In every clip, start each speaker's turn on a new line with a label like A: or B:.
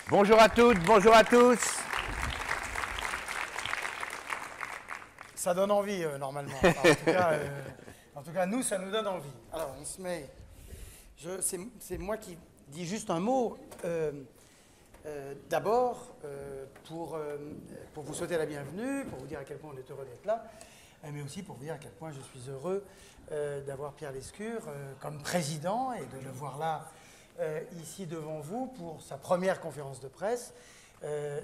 A: Bonjour à toutes, bonjour à tous.
B: Ça donne envie, normalement. Enfin, en tout cas, nous, ça nous donne envie. Alors, on se met... C'est moi qui dis juste un mot. D'abord, pour vous souhaiter la bienvenue, pour vous dire à quel point on est heureux d'être là, mais aussi pour vous dire à quel point je suis heureux d'avoir Pierre Lescure comme président et de le voir là, ici devant vous, pour sa première conférence de presse.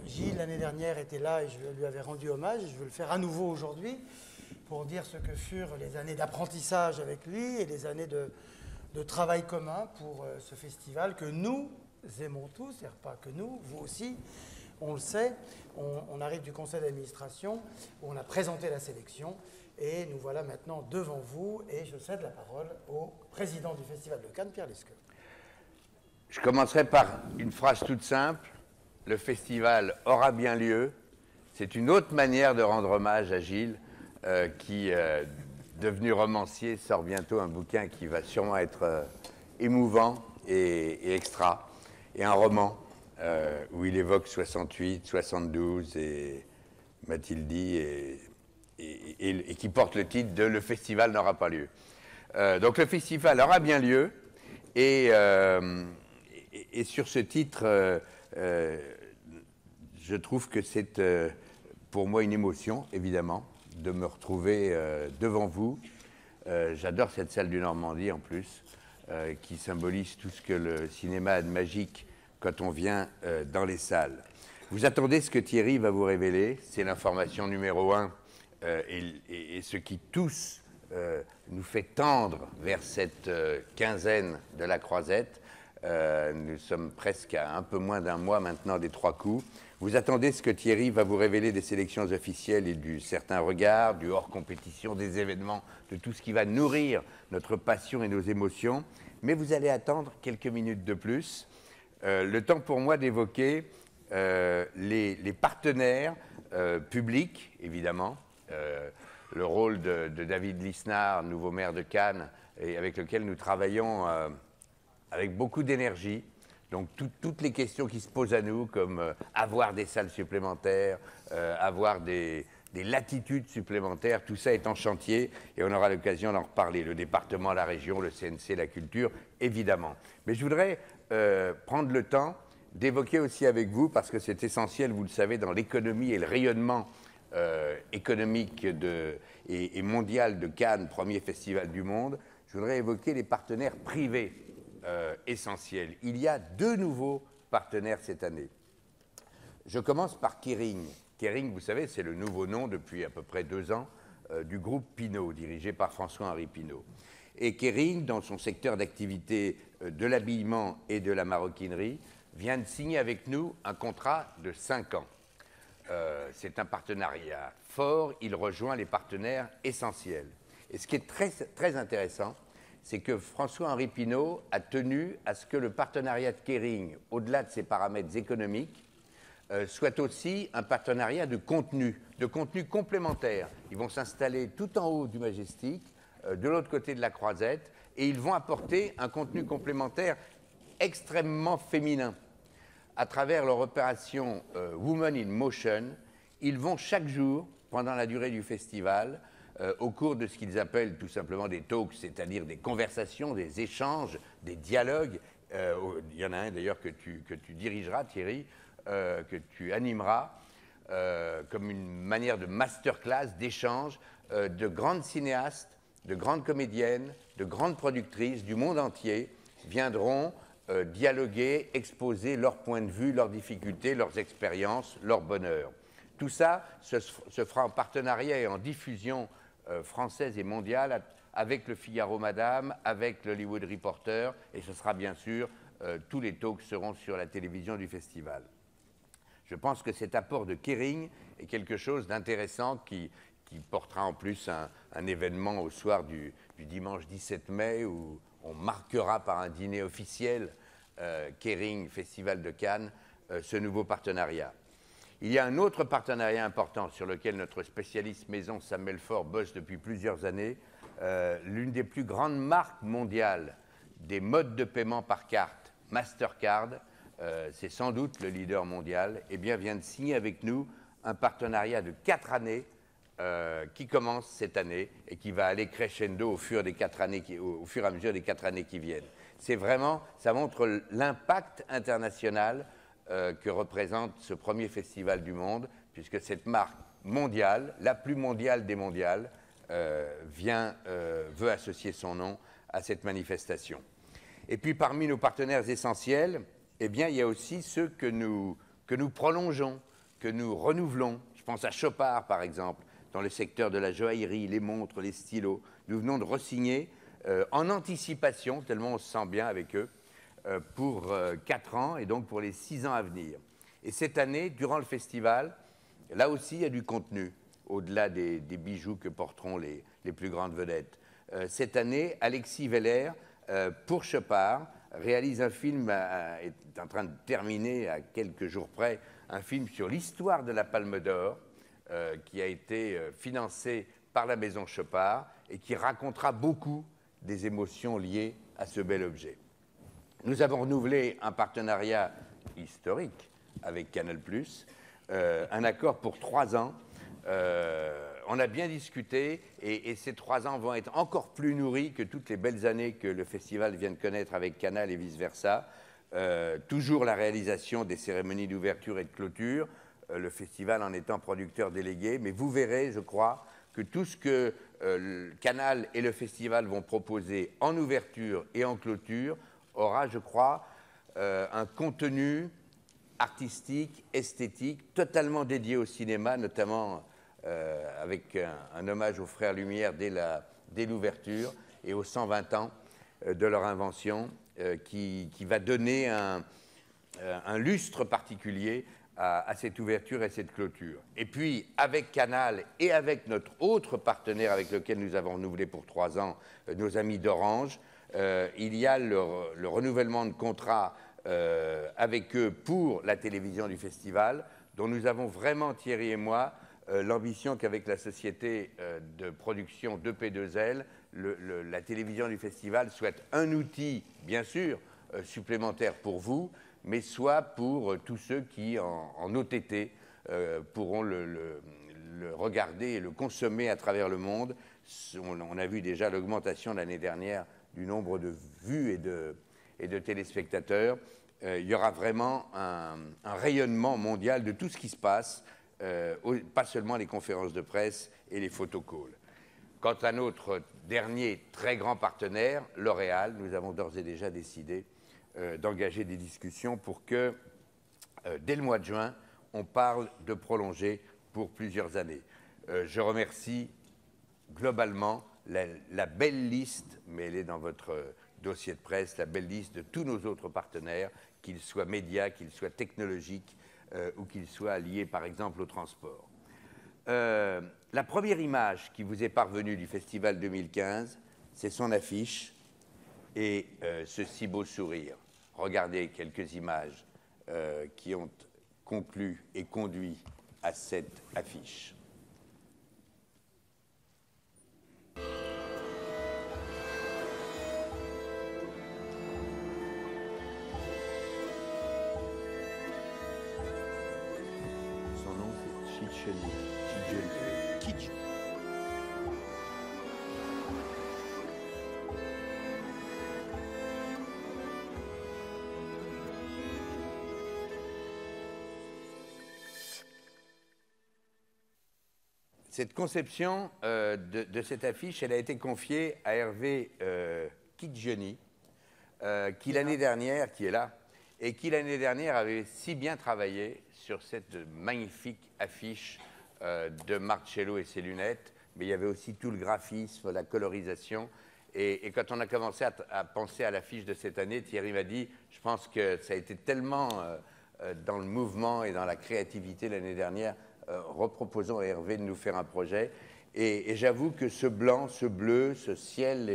B: Gilles, l'année dernière, était là et je lui avais rendu hommage. Je veux le faire à nouveau aujourd'hui pour dire ce que furent les années d'apprentissage avec lui et les années de travail commun pour ce festival que nous aimons tous, c'est-à-dire pas que nous, vous aussi, on le sait. On arrive du conseil d'administration où on a présenté la sélection et nous voilà maintenant devant vous et je cède la parole au président du Festival de Cannes, Pierre Lescure.
A: Je commencerai par une phrase toute simple. Le festival aura bien lieu. C'est une autre manière de rendre hommage à Gilles, qui, devenu romancier, sort bientôt un bouquin qui va sûrement être émouvant et extra. Et un roman où il évoque 68, 72 et Mathilde et qui porte le titre de « Le festival n'aura pas lieu ». Donc le festival aura bien lieu et sur ce titre, je trouve que c'est pour moi une émotion, évidemment, de me retrouver devant vous. J'adore cette salle du Normandie en plus, qui symbolise tout ce que le cinéma a de magique quand on vient dans les salles. Vous attendez ce que Thierry va vous révéler, c'est l'information numéro 1 et ce qui tous nous fait tendre vers cette quinzaine de la Croisette. Nous sommes presque à un peu moins d'un mois maintenant des 3 coups. Vous attendez ce que Thierry va vous révéler des sélections officielles et du certain regard, du hors compétition, des événements, de tout ce qui va nourrir notre passion et nos émotions. Mais vous allez attendre quelques minutes de plus. Le temps pour moi d'évoquer les partenaires publics, évidemment. Le rôle de David Lisnard, nouveau maire de Cannes, et avec lequel nous travaillons avec beaucoup d'énergie. Donc toutes les questions qui se posent à nous, comme avoir des salles supplémentaires, avoir des latitudes supplémentaires, tout ça est en chantier et on aura l'occasion d'en reparler. Le département, la région, le CNC, la culture, évidemment. Mais je voudrais prendre le temps d'évoquer aussi avec vous, parce que c'est essentiel, vous le savez, dans l'économie et le rayonnement économique et mondial de Cannes, premier festival du monde, je voudrais évoquer les partenaires privés essentiels. Il y a 2 nouveaux partenaires cette année. Je commence par Kering. Kering, vous savez, c'est le nouveau nom depuis à peu près 2 ans du groupe Pinault, dirigé par François-Henri Pinault. Et Kering, dans son secteur d'activité de l'habillement et de la maroquinerie, vient de signer avec nous un contrat de 5 ans. C'est un partenariat fort, il rejoint les partenaires essentiels. Et ce qui est très, très intéressant, c'est que François-Henri Pinault a tenu à ce que le partenariat de Kering, au-delà de ses paramètres économiques, soit aussi un partenariat de contenu complémentaire. Ils vont s'installer tout en haut du Majestic, de l'autre côté de la Croisette, et ils vont apporter un contenu complémentaire extrêmement féminin. À travers leur opération Women in Motion, ils vont chaque jour, pendant la durée du festival, au cours de ce qu'ils appellent tout simplement des talks, c'est-à-dire des conversations, des échanges, des dialogues. Il y en a un d'ailleurs que tu dirigeras, Thierry, que tu animeras, comme une manière de masterclass, d'échange, de grandes cinéastes, de grandes comédiennes, de grandes productrices du monde entier viendront dialoguer, exposer leurs points de vue, leurs difficultés, leurs expériences, leur bonheur. Tout ça se fera en partenariat et en diffusion française et mondiale avec le Figaro Madame, avec l'Hollywood Reporter, et ce sera bien sûr, tous les talks seront sur la télévision du festival. Je pense que cet apport de Kering est quelque chose d'intéressant qui portera en plus un événement au soir du dimanche 17 mai où on marquera par un dîner officiel Kering, Festival de Cannes, ce nouveau partenariat. Il y a un autre partenariat important sur lequel notre spécialiste maison Sam Melfort bosse depuis plusieurs années, l'une des plus grandes marques mondiales des modes de paiement par carte, Mastercard, c'est sans doute le leader mondial, eh bien, vient de signer avec nous un partenariat de 4 années qui commence cette année et qui va aller crescendo au fur et à mesure des 4 années qui viennent. C'est vraiment, ça montre l'impact international que représente ce premier festival du monde, puisque cette marque mondiale, la plus mondiale des mondiales, veut associer son nom à cette manifestation. Et puis parmi nos partenaires essentiels, eh bien, il y a aussi ceux que nous prolongeons, que nous renouvelons. Je pense à Chopard, par exemple, dans le secteur de la joaillerie, les montres, les stylos. Nous venons de re-signer en anticipation, tellement on se sent bien avec eux, pour 4 ans et donc pour les 6 ans à venir. Et cette année, durant le festival, là aussi, il y a du contenu, au-delà des bijoux que porteront les plus grandes vedettes. Cette année, Alexis Veller, pour Chopard, réalise un film, est en train de terminer à quelques jours près, un film sur l'histoire de la Palme d'Or, qui a été financé par la maison Chopard et qui racontera beaucoup des émotions liées à ce bel objet. Nous avons renouvelé un partenariat historique avec Canal+, un accord pour 3 ans. On a bien discuté et ces 3 ans vont être encore plus nourris que toutes les belles années que le festival vient de connaître avec Canal et vice-versa. Toujours la réalisation des cérémonies d'ouverture et de clôture, le festival en étant producteur délégué, mais vous verrez, je crois, que tout ce que Canal et le festival vont proposer en ouverture et en clôture aura, je crois, un contenu artistique, esthétique, totalement dédié au cinéma, notamment avec un hommage aux frères Lumière dès l'ouverture et aux 120 ans de leur invention, qui va donner un lustre particulier à cette ouverture et cette clôture. Et puis, avec Canal et avec notre autre partenaire avec lequel nous avons renouvelé pour 3 ans, nos amis d'Orange, il y a le renouvellement de contrat avec eux pour la télévision du festival, dont nous avons vraiment, Thierry et moi, l'ambition qu'avec la société de production d'EP2L, la télévision du festival soit un outil, bien sûr, supplémentaire pour vous, mais soit pour tous ceux qui, en OTT, pourront le regarder et le consommer à travers le monde. On a vu déjà l'augmentation l'année dernière du nombre de vues et de téléspectateurs. Il y aura vraiment un rayonnement mondial de tout ce qui se passe, pas seulement les conférences de presse et les photocalls. Quant à notre dernier très grand partenaire, L'Oréal, nous avons d'ores et déjà décidé d'engager des discussions pour que, dès le mois de juin, on parle de prolonger pour plusieurs années. Je remercie globalement la belle liste, mais elle est dans votre dossier de presse, la belle liste de tous nos autres partenaires, qu'ils soient médias, qu'ils soient technologiques ou qu'ils soient liés par exemple au transport. La première image qui vous est parvenue du Festival 2015, c'est son affiche et ce si beau sourire. Regardez quelques images qui ont conclu et conduit à cette affiche. Son nom, c'est Kidjo. Cette conception de cette affiche, elle a été confiée à Hervé Kidjoni, qui l'année dernière, qui est là, et qui l'année dernière avait si bien travaillé sur cette magnifique affiche de Marcello et ses lunettes, mais il y avait aussi tout le graphisme, la colorisation. Et quand on a commencé à penser à l'affiche de cette année, Thierry m'a dit, je pense que ça a été tellement dans le mouvement et dans la créativité l'année dernière, reproposons à Hervé de nous faire un projet. Et j'avoue que ce blanc, ce bleu, ce ciel,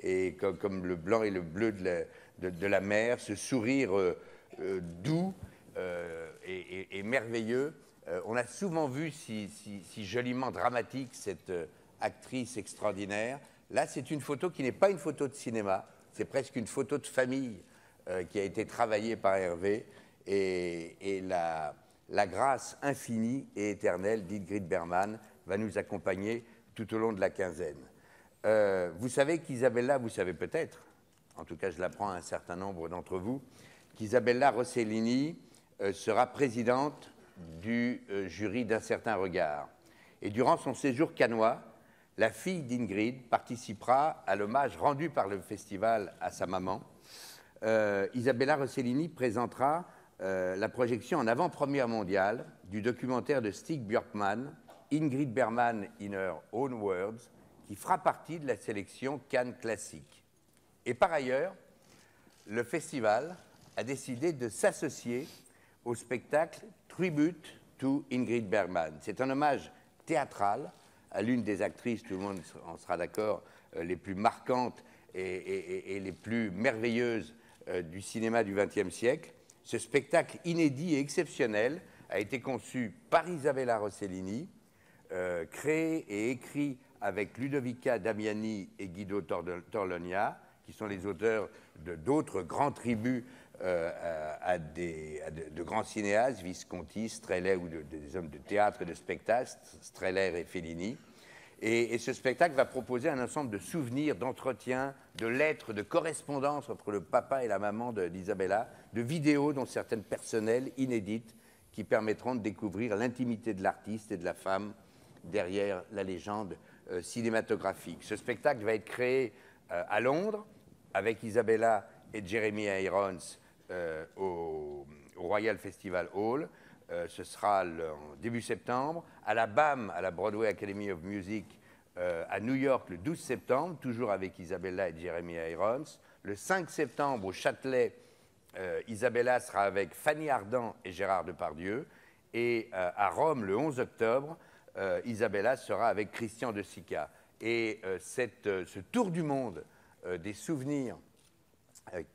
A: et comme le blanc et le bleu de la mer, ce sourire doux et merveilleux, on a souvent vu si joliment dramatique cette actrice extraordinaire. Là, c'est une photo qui n'est pas une photo de cinéma, c'est presque une photo de famille qui a été travaillé par Hervé et la grâce infinie et éternelle d'Ingrid Bergman va nous accompagner tout au long de la quinzaine. Vous savez qu'Isabella, vous savez peut-être, en tout cas je l'apprends à un certain nombre d'entre vous, qu'Isabella Rossellini sera présidente du jury d'Un certain regard. Et durant son séjour cannois, la fille d'Ingrid participera à l'hommage rendu par le festival à sa maman. Isabella Rossellini présentera la projection en avant-première mondiale du documentaire de Stig Björkman, Ingrid Bergman in Her Own Words, qui fera partie de la sélection Cannes Classique. Et par ailleurs, le festival a décidé de s'associer au spectacle Tribute to Ingrid Bergman. C'est un hommage théâtral à l'une des actrices, tout le monde en sera d'accord, les plus marquantes et les plus merveilleuses du cinéma du XXe siècle. Ce spectacle inédit et exceptionnel a été conçu par Isabella Rossellini, créé et écrit avec Ludovica Damiani et Guido Torlonia, qui sont les auteurs d'autres grands tributs de grands cinéastes, Visconti, Strehler, ou des hommes de théâtre et de spectacle, Strehler et Fellini. Et ce spectacle va proposer un ensemble de souvenirs, d'entretiens, de lettres, de correspondances entre le papa et la maman d'Isabella, de vidéos dont certaines personnelles, inédites, qui permettront de découvrir l'intimité de l'artiste et de la femme derrière la légende cinématographique. Ce spectacle va être créé à Londres avec Isabella et Jeremy Irons au Royal Festival Hall. Ce sera en début septembre. À la BAM, à la Broadway Academy of Music, à New York, le 12 septembre, toujours avec Isabella et Jeremy Irons. Le 5 septembre, au Châtelet, Isabella sera avec Fanny Ardant et Gérard Depardieu. Et à Rome, le 11 octobre, Isabella sera avec Christian De Sica. Et ce tour du monde des souvenirs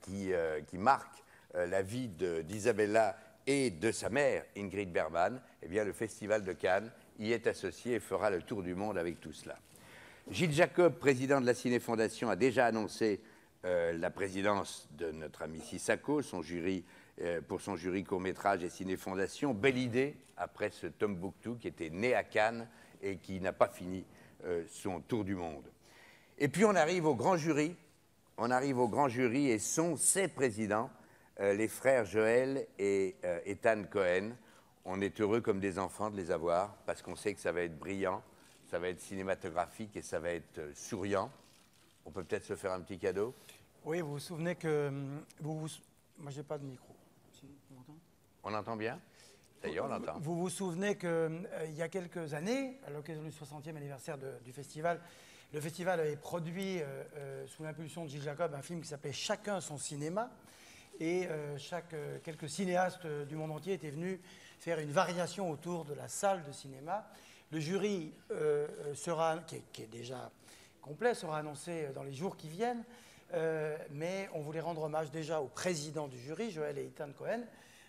A: qui marquent la vie d'Isabella et de sa mère, Ingrid Bergman, eh bien, le Festival de Cannes y est associé et fera le tour du monde avec tout cela. Gilles Jacob, président de la Ciné-Fondation, a déjà annoncé la présidence de notre ami Sissako, pour son jury court-métrage et Ciné-Fondation. Belle idée, après ce Tombouctou qui était né à Cannes et qui n'a pas fini son tour du monde. Et puis on arrive au grand jury. On arrive au grand jury et ses présidents, les frères Joël et Ethan Cohen. On est heureux comme des enfants de les avoir parce qu'on sait que ça va être brillant, ça va être cinématographique et ça va être souriant. On peut peut-être se faire un petit cadeau.
B: Oui, vous vous souvenez que... Moi, j'ai pas de micro. On entend ?
A: On entend bien ? D'ailleurs, on l'entend.
B: Vous vous souvenez qu'il y a quelques années, à l'occasion du 60e anniversaire du festival, le festival avait produit, sous l'impulsion de Gilles Jacob, un film qui s'appelait « Chacun son cinéma ». Et quelques cinéastes du monde entier étaient venus faire une variation autour de la salle de cinéma. Le jury, qui est déjà complet, sera annoncé dans les jours qui viennent. Mais on voulait rendre hommage déjà au président du jury, Joël et Ethan Cohen,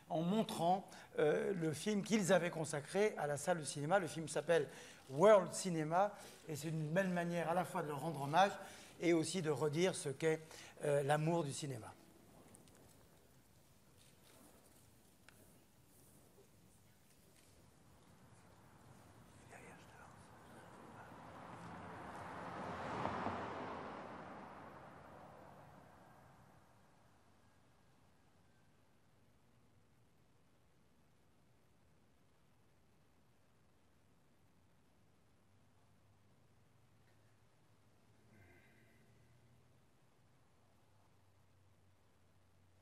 B: en montrant le film qu'ils avaient consacré à la salle de cinéma. Le film s'appelle World Cinema, et c'est une belle manière à la fois de leur rendre hommage et aussi de redire ce qu'est l'amour du cinéma.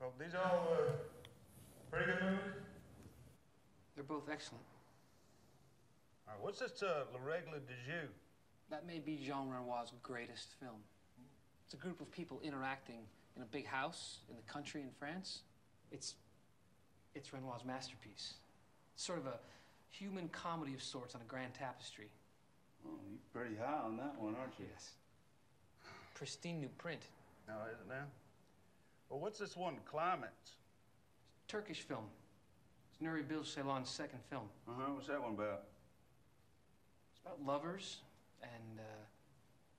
C: Well, these are all pretty good movies.
D: They're both excellent.
C: All right, what's this La Règle de Jeu?
D: That may be Jean Renoir's greatest film. It's a group of people interacting in a big house in the country in France. It's Renoir's masterpiece. It's sort of a human comedy of sorts on a grand tapestry.
E: Oh, you're pretty high on that one, aren't you?
D: Yes. Pristine new print.
C: No, is it now? Well, what's this one, Climax?
D: Turkish film. It's Nuri Bilge Ceylan's second film.
E: What's that one about?
D: It's about lovers and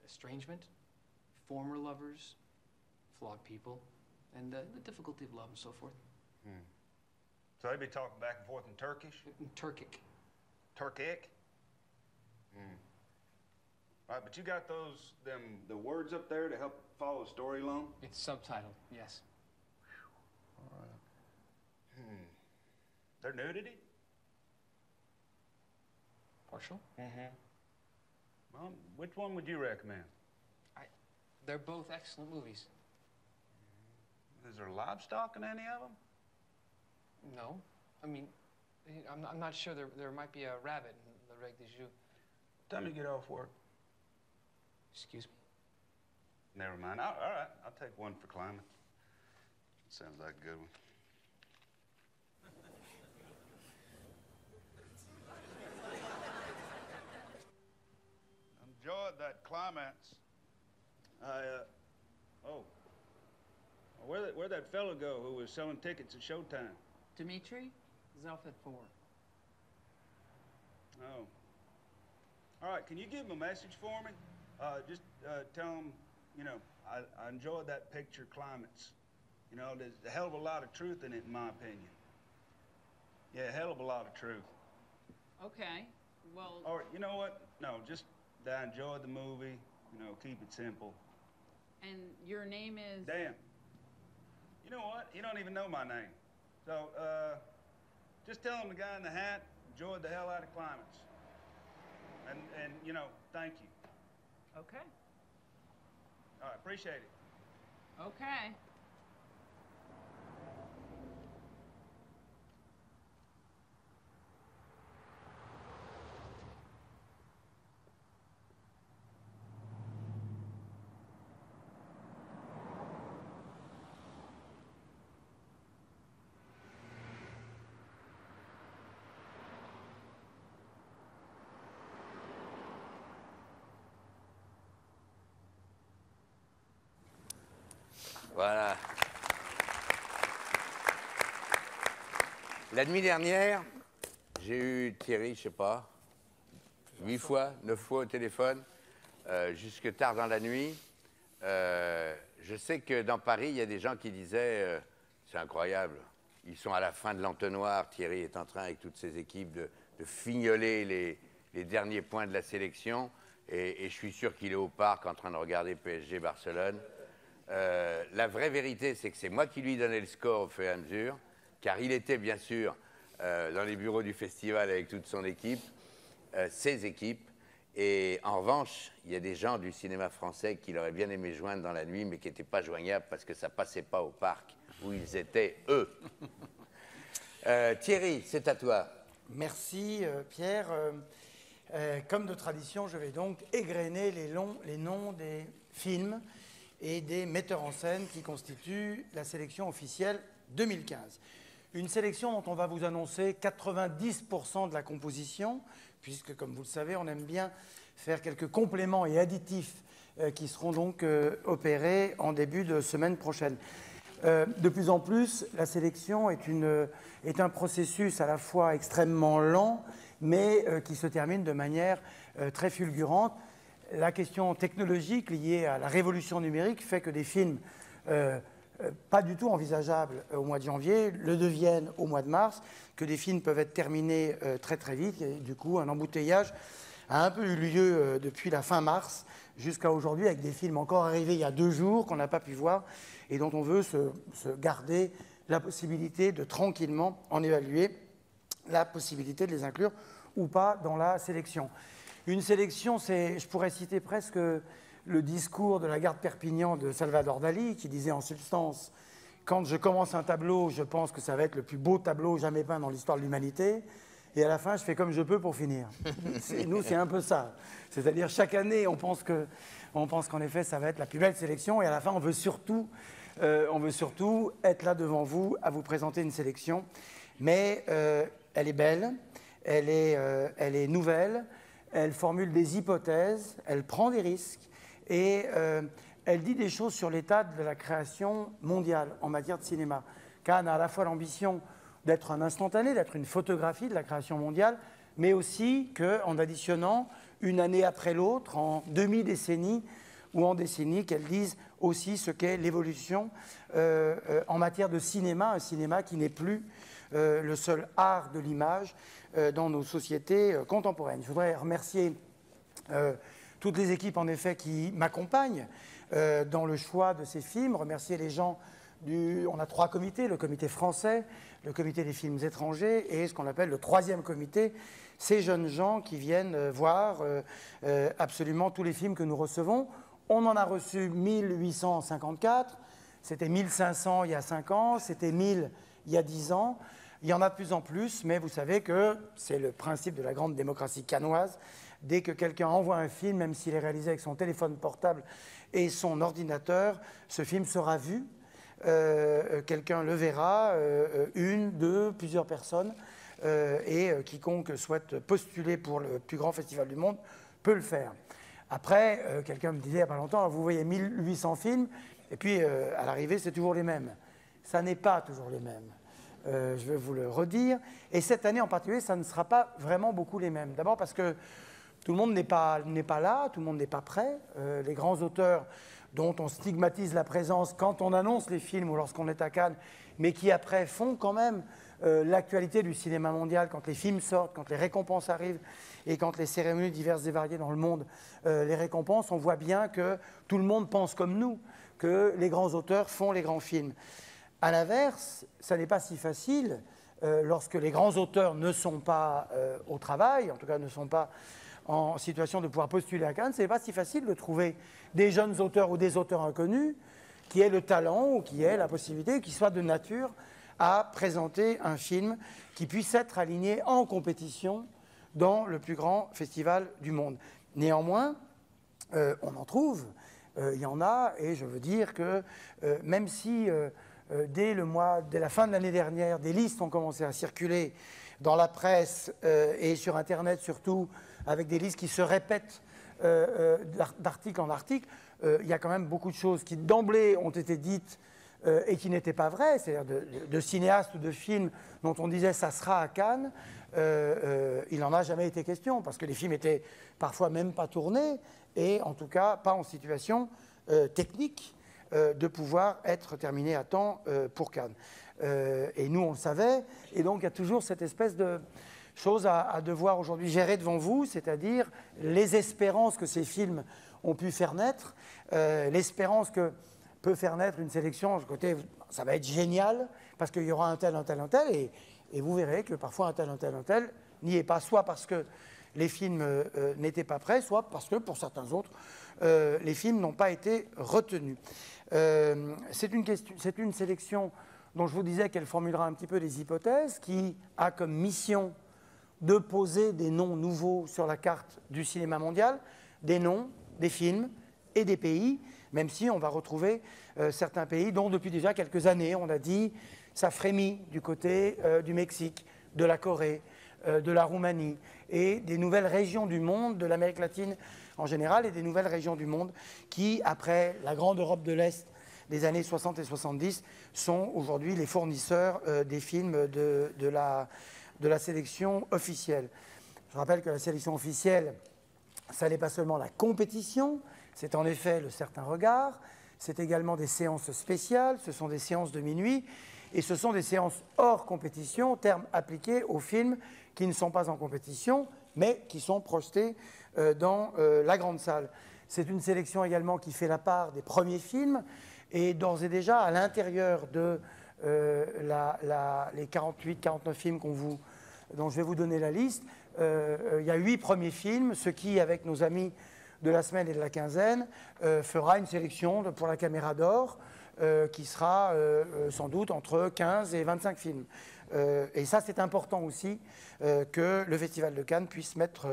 D: estrangement, former lovers, flawed people, and the difficulty of love and so forth.
E: So they be talking back and forth in Turkish?
D: In Turkic.
E: Turkic? All right, but you got the words up there to help follow the story along?
D: It's subtitled, yes.
E: All right. There nudity?
D: Partial?
E: Well, which one would you recommend?
D: They're both excellent movies.
E: Is there livestock in any of them?
D: No. I mean, I'm not sure. There might be a rabbit in the Règle du Jeu.
E: Time you get off work.
D: Excuse me?
E: Never mind. All right, I'll take one for climbing. Sounds like a good one. Enjoyed that climax. Where'd that fella go who was selling tickets at Showtime?
F: Dimitri? He's off at 4.
E: Oh. All right, can you give him a message for me? Just tell him, you know, I enjoyed that picture, Climates. You know, there's a hell of a lot of truth in it, in my opinion. Yeah, a hell of a lot of truth.
F: Okay, well...
E: Or, you know what? No, just that I enjoyed the movie. You know, keep it simple.
F: And your name is...
E: Dan. You know what? You don't even know my name. So, just tell him the guy in the hat enjoyed the hell out of Climates. And you know, thank you.
F: Okay.
E: All right, appreciate it.
F: Okay.
A: Voilà. La nuit dernière, j'ai eu Thierry, je sais pas, 8 fois, 9 fois au téléphone, jusque tard dans la nuit. Je sais que dans Paris, il y a des gens qui disaient c'est incroyable, ils sont à la fin de l'entonnoir, Thierry est en train avec toutes ses équipes de fignoler les derniers points de la sélection et je suis sûr qu'il est au parc en train de regarder PSG Barcelone. La vraie vérité, c'est que c'est moi qui lui donnais le score au fur et à mesure, car il était bien sûr dans les bureaux du festival avec toute son équipe, ses équipes, et en revanche, il y a des gens du cinéma français qui l'auraient bien aimé joindre dans la nuit, mais qui n'étaient pas joignables parce que ça passait pas au parc où ils étaient, eux. Thierry, c'est à toi.
B: Merci Pierre. Comme de tradition, je vais donc égrener les noms des films et des metteurs en scène qui constituent la sélection officielle 2015. Une sélection dont on va vous annoncer 90% de la composition, puisque, comme vous le savez, on aime bien faire quelques compléments et additifs qui seront donc opérés en début de semaine prochaine. De plus en plus, la sélection est un processus à la fois extrêmement lent, mais qui se termine de manière très fulgurante. La question technologique liée à la révolution numérique fait que des films pas du tout envisageables au mois de janvier le deviennent au mois de mars, que des films peuvent être terminés très très vite. Et du coup, un embouteillage a un peu eu lieu depuis la fin mars jusqu'à aujourd'hui, avec des films encore arrivés il y a 2 jours qu'on n'a pas pu voir et dont on veut se garder la possibilité de tranquillement en évaluer la possibilité de les inclure ou pas dans la sélection. Une sélection, je pourrais citer presque le discours de la gare de Perpignan de Salvador Dali, qui disait en substance « Quand je commence un tableau, je pense que ça va être le plus beau tableau jamais peint dans l'histoire de l'humanité, et à la fin, je fais comme je peux pour finir. » Nous, c'est un peu ça. C'est-à-dire, chaque année, on pense qu'en effet, ça va être la plus belle sélection, et à la fin, on veut surtout être là devant vous, à vous présenter une sélection. Mais elle est belle, elle est nouvelle, elle formule des hypothèses, elle prend des risques et elle dit des choses sur l'état de la création mondiale en matière de cinéma. Cannes a à la fois l'ambition d'être un instantané, d'être une photographie de la création mondiale, mais aussi qu'en additionnant une année après l'autre, en demi-décennie, ou en décennies, qu'elles disent aussi ce qu'est l'évolution en matière de cinéma, un cinéma qui n'est plus le seul art de l'image dans nos sociétés contemporaines. Je voudrais remercier toutes les équipes, en effet, qui m'accompagnent dans le choix de ces films, remercier les gens on a 3 comités, le comité français, le comité des films étrangers et ce qu'on appelle le 3e comité, ces jeunes gens qui viennent voir absolument tous les films que nous recevons. On en a reçu 1854, c'était 1500 il y a 5 ans, c'était 1000 il y a 10 ans. Il y en a de plus en plus, mais vous savez que c'est le principe de la grande démocratie cannoise. Dès que quelqu'un envoie un film, même s'il est réalisé avec son téléphone portable et son ordinateur, ce film sera vu. Quelqu'un le verra, une, deux, plusieurs personnes, et quiconque souhaite postuler pour le plus grand festival du monde peut le faire. Après, quelqu'un me disait il n'y a pas longtemps, vous voyez 1800 films, et puis à l'arrivée, c'est toujours les mêmes. Ça n'est pas toujours les mêmes. Je vais vous le redire. Et cette année en particulier, ça ne sera pas vraiment beaucoup les mêmes. D'abord parce que tout le monde n'est pas là, tout le monde n'est pas prêt. Les grands auteurs dont on stigmatise la présence quand on annonce les films ou lorsqu'on est à Cannes, mais qui après font quand même l'actualité du cinéma mondial, quand les films sortent, quand les récompenses arrivent et quand les cérémonies diverses et variées dans le monde les récompensent, on voit bien que tout le monde pense comme nous, que les grands auteurs font les grands films. À l'inverse, ça n'est pas si facile lorsque les grands auteurs ne sont pas au travail, en tout cas ne sont pas en situation de pouvoir postuler à Cannes, ce n'est pas si facile de trouver des jeunes auteurs ou des auteurs inconnus qui aient le talent ou qui aient la possibilité, qui soient de nature à présenter un film qui puisse être aligné en compétition dans le plus grand festival du monde. Néanmoins, on en trouve, il y en a, et je veux dire que même si dès la fin de l'année dernière, des listes ont commencé à circuler dans la presse et sur Internet surtout, avec des listes qui se répètent d'article en article, il y a quand même beaucoup de choses qui d'emblée ont été dites et qui n'étaient pas vraies, c'est-à-dire de cinéastes ou de films dont on disait ça sera à Cannes, il n'en a jamais été question, parce que les films étaient parfois même pas tournés, et en tout cas pas en situation technique de pouvoir être terminés à temps pour Cannes. Et nous on le savait, et donc il y a toujours cette espèce de chose à devoir aujourd'hui gérer devant vous, c'est-à-dire les espérances que ces films ont pu faire naître, l'espérance que peut faire naître une sélection, côté, ça va être génial, parce qu'il y aura un tel, et vous verrez que parfois un tel n'y est pas, soit parce que les films n'étaient pas prêts, soit parce que pour certains autres, les films n'ont pas été retenus. C'est une sélection dont je vous disais qu'elle formulera un petit peu des hypothèses, qui a comme mission de poser des noms nouveaux sur la carte du cinéma mondial, des noms, des films et des pays, même si on va retrouver certains pays dont depuis déjà quelques années, on a dit, ça frémit du côté du Mexique, de la Corée, de la Roumanie, et des nouvelles régions du monde, de l'Amérique latine en général, et des nouvelles régions du monde qui, après la grande Europe de l'Est des années 60 et 70, sont aujourd'hui les fournisseurs des films de la sélection officielle. Je rappelle que la sélection officielle, ça n'est pas seulement la compétition, c'est en effet le certain regard, c'est également des séances spéciales, ce sont des séances de minuit, et ce sont des séances hors compétition, terme appliqué aux films qui ne sont pas en compétition, mais qui sont projetés dans la grande salle. C'est une sélection également qui fait la part des premiers films, et d'ores et déjà, à l'intérieur de les 48-49 films dont je vais vous donner la liste, il y a 8 premiers films, ce qui, avec nos amis de la semaine et de la quinzaine, fera une sélection pour la Caméra d'Or qui sera sans doute entre 15 et 25 films. Et ça, c'est important aussi que le Festival de Cannes puisse mettre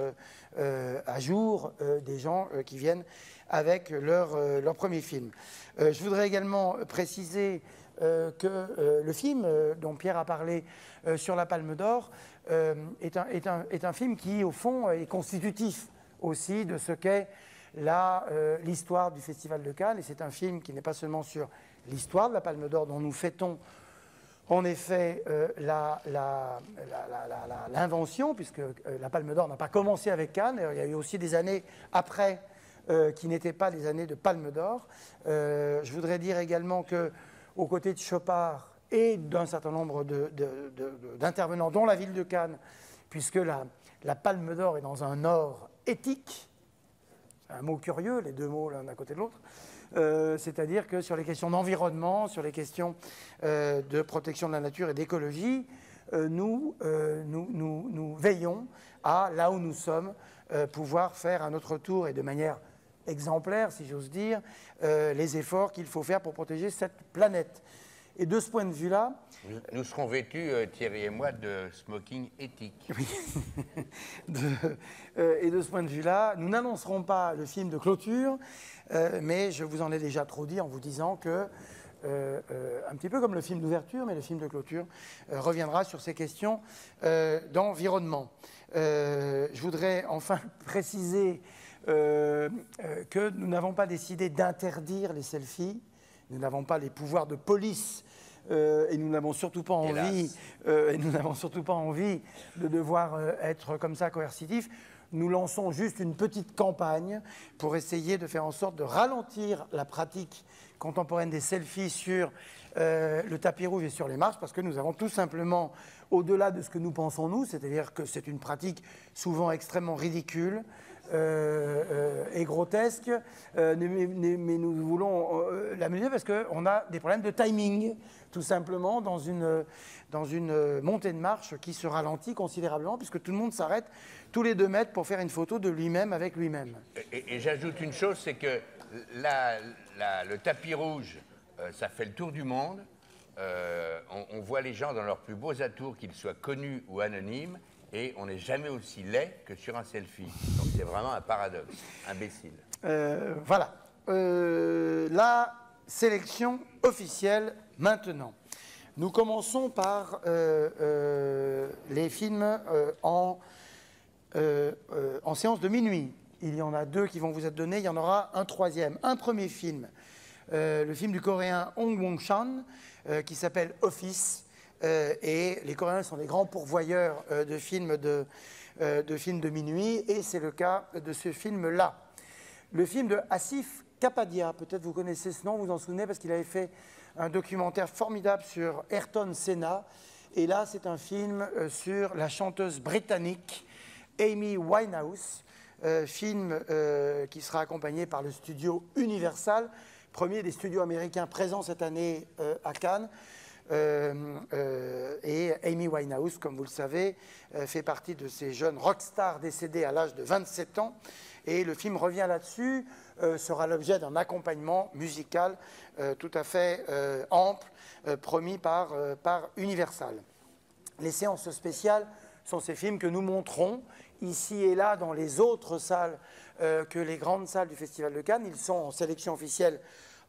B: à jour des gens qui viennent avec leur premier film. Je voudrais également préciser que le film dont Pierre a parlé sur la Palme d'Or est un film qui, au fond, est constitutif aussi de ce qu'est l'histoire du Festival de Cannes. Et c'est un film qui n'est pas seulement sur l'histoire de la Palme d'Or, dont nous fêtons en effet l'invention, puisque la Palme d'Or n'a pas commencé avec Cannes. Il y a eu aussi des années après qui n'étaient pas les années de Palme d'Or. Je voudrais dire également qu'aux côtés de Chopard et d'un certain nombre d'intervenants, dont la ville de Cannes, puisque la Palme d'Or est dans un or éthique, c'est un mot curieux, les deux mots l'un à côté de l'autre, c'est-à-dire que sur les questions d'environnement, sur les questions de protection de la nature et d'écologie, nous veillons à, là où nous sommes, pouvoir faire à notre tour et de manière exemplaire, si j'ose dire, les efforts qu'il faut faire pour protéger cette planète. Et de ce point de vue-là...
A: Nous serons vêtus, Thierry et moi, de smoking éthique.
B: Oui. Et de ce point de vue-là, nous n'annoncerons pas le film de clôture, mais je vous en ai déjà trop dit en vous disant que, un petit peu comme le film d'ouverture, mais le film de clôture reviendra sur ces questions d'environnement. Je voudrais enfin préciser que nous n'avons pas décidé d'interdire les selfies. Nous n'avons pas les pouvoirs de police et nous n'avons surtout pas envie, de devoir être comme ça coercitifs. Nous lançons juste une petite campagne pour essayer de faire en sorte de ralentir la pratique contemporaine des selfies sur le tapis rouge et sur les marches, parce que nous avons tout simplement, au-delà de ce que nous pensons nous, c'est-à-dire que c'est une pratique souvent extrêmement ridicule, et grotesque, mais nous voulons la mesurer parce qu'on a des problèmes de timing, tout simplement, dans une montée de marche qui se ralentit considérablement, puisque tout le monde s'arrête tous les 2 mètres pour faire une photo de lui-même avec lui-même.
A: Et j'ajoute une chose, c'est que le tapis rouge, ça fait le tour du monde. On voit les gens dans leurs plus beaux atours, qu'ils soient connus ou anonymes, et on n'est jamais aussi laid que sur un selfie. Donc c'est vraiment un paradoxe, imbécile.
B: Voilà. La sélection officielle maintenant. Nous commençons par les films en séance de minuit. Il y en a 2 qui vont vous être donnés, il y en aura un 3e. Un premier film, le film du Coréen Hong Won-chan, qui s'appelle Office. Et les Coréens sont des grands pourvoyeurs de films de minuit, et c'est le cas de ce film-là. Le film de Asif Kapadia, peut-être vous connaissez ce nom, vous en souvenez, parce qu'il avait fait un documentaire formidable sur Ayrton Senna, et là c'est un film sur la chanteuse britannique Amy Winehouse, film qui sera accompagné par le studio Universal, premier des studios américains présents cette année à Cannes. Et Amy Winehouse, comme vous le savez, fait partie de ces jeunes rockstars décédés à l'âge de 27 ans. Et le film revient là-dessus, sera l'objet d'un accompagnement musical tout à fait ample, promis par Universal. Les séances spéciales sont ces films que nous montrons ici et là dans les autres salles que les grandes salles du Festival de Cannes. Ils sont en sélection officielle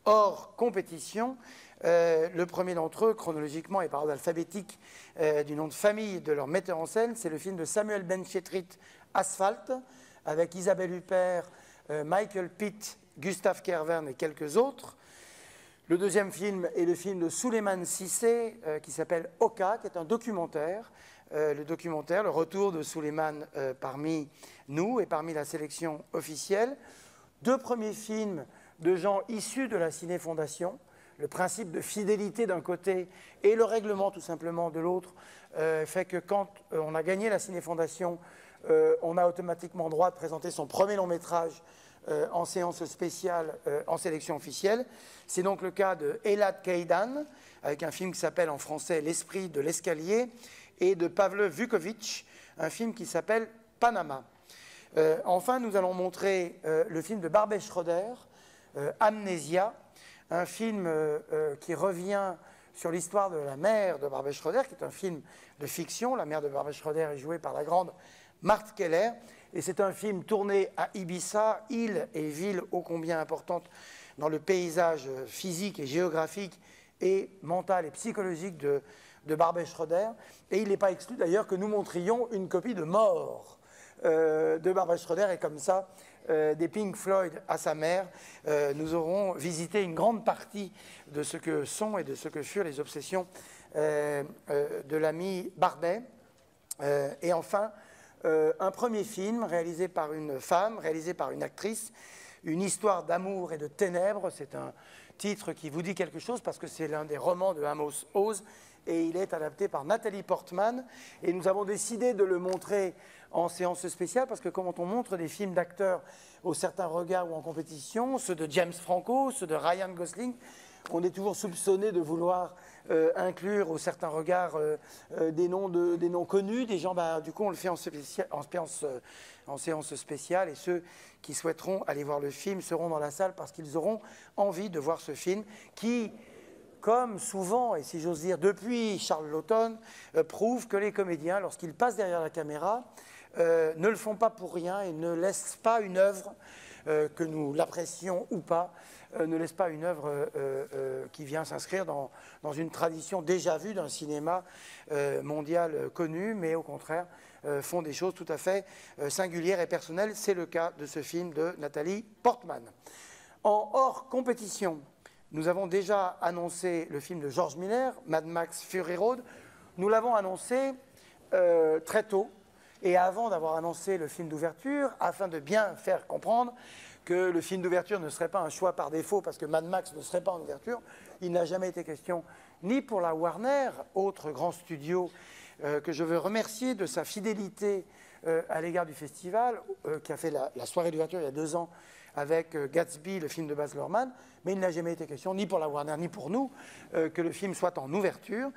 B: hors compétition. Le premier d'entre eux, chronologiquement et par ordre alphabétique du nom de famille de leur metteur en scène, c'est le film de Samuel Benchetrit, Asphalt, avec Isabelle Huppert, Michael Pitt, Gustave Kervern et quelques autres. Le deuxième film est le film de Souleymane Cissé, qui s'appelle Oka, qui est un documentaire. Le retour de Souleymane parmi nous et parmi la sélection officielle. 2 premiers films de gens issus de la Ciné Fondation. Le principe de fidélité d'un côté et le règlement tout simplement de l'autre fait que quand on a gagné la Ciné Fondation, on a automatiquement droit de présenter son premier long métrage en séance spéciale, en sélection officielle. C'est donc le cas de Elad Keidan, avec un film qui s'appelle en français L'esprit de l'escalier, et de Pavle Vukovic, un film qui s'appelle Panama. Enfin, nous allons montrer le film de Barbet Schroeder, Amnésia, un film qui revient sur l'histoire de la mère de Barbet Schroeder, qui est un film de fiction. La mère de Barbet Schroeder est jouée par la grande Marthe Keller, et c'est un film tourné à Ibiza, île et ville ô combien importante dans le paysage physique et géographique et mental et psychologique de Barbet Schroeder. Et il n'est pas exclu d'ailleurs que nous montrions une copie de Mort de Barbet Schroeder, et comme ça, des Pink Floyd à sa mère, nous aurons visité une grande partie de ce que sont et de ce que furent les obsessions de l'ami Barbet. Et enfin, un premier film réalisé par une femme, réalisé par une actrice, Une histoire d'amour et de ténèbres, c'est un titre qui vous dit quelque chose parce que c'est l'un des romans de Amos Oz et il est adapté par Nathalie Portman. Et nous avons décidé de le montrer en séance spéciale parce que quand on montre des films d'acteurs au certain regard ou en compétition, ceux de James Franco, ceux de Ryan Gosling, on est toujours soupçonné de vouloir inclure au certain regard des noms connus, des gens, du coup on le fait en séance spéciale et ceux qui souhaiteront aller voir le film seront dans la salle parce qu'ils auront envie de voir ce film qui, comme souvent, et si j'ose dire depuis Charles Laughton, prouve que les comédiens, lorsqu'ils passent derrière la caméra, ne le font pas pour rien et ne laissent pas une œuvre, que nous l'apprécions ou pas, ne laisse pas une œuvre qui vient s'inscrire dans une tradition déjà vue d'un cinéma mondial connu, mais au contraire font des choses tout à fait singulières et personnelles. C'est le cas de ce film de Nathalie Portman. En hors compétition, nous avons déjà annoncé le film de George Miller, Mad Max Fury Road. Nous l'avons annoncé très tôt, et avant d'avoir annoncé le film d'ouverture, afin de bien faire comprendre que le film d'ouverture ne serait pas un choix par défaut parce que Mad Max ne serait pas en ouverture, il n'a jamais été question, ni pour la Warner, autre grand studio que je veux remercier de sa fidélité à l'égard du festival, qui a fait la soirée d'ouverture il y a 2 ans avec Gatsby, le film de Baz Luhrmann, mais il n'a jamais été question, ni pour la Warner, ni pour nous, que le film soit en ouverture.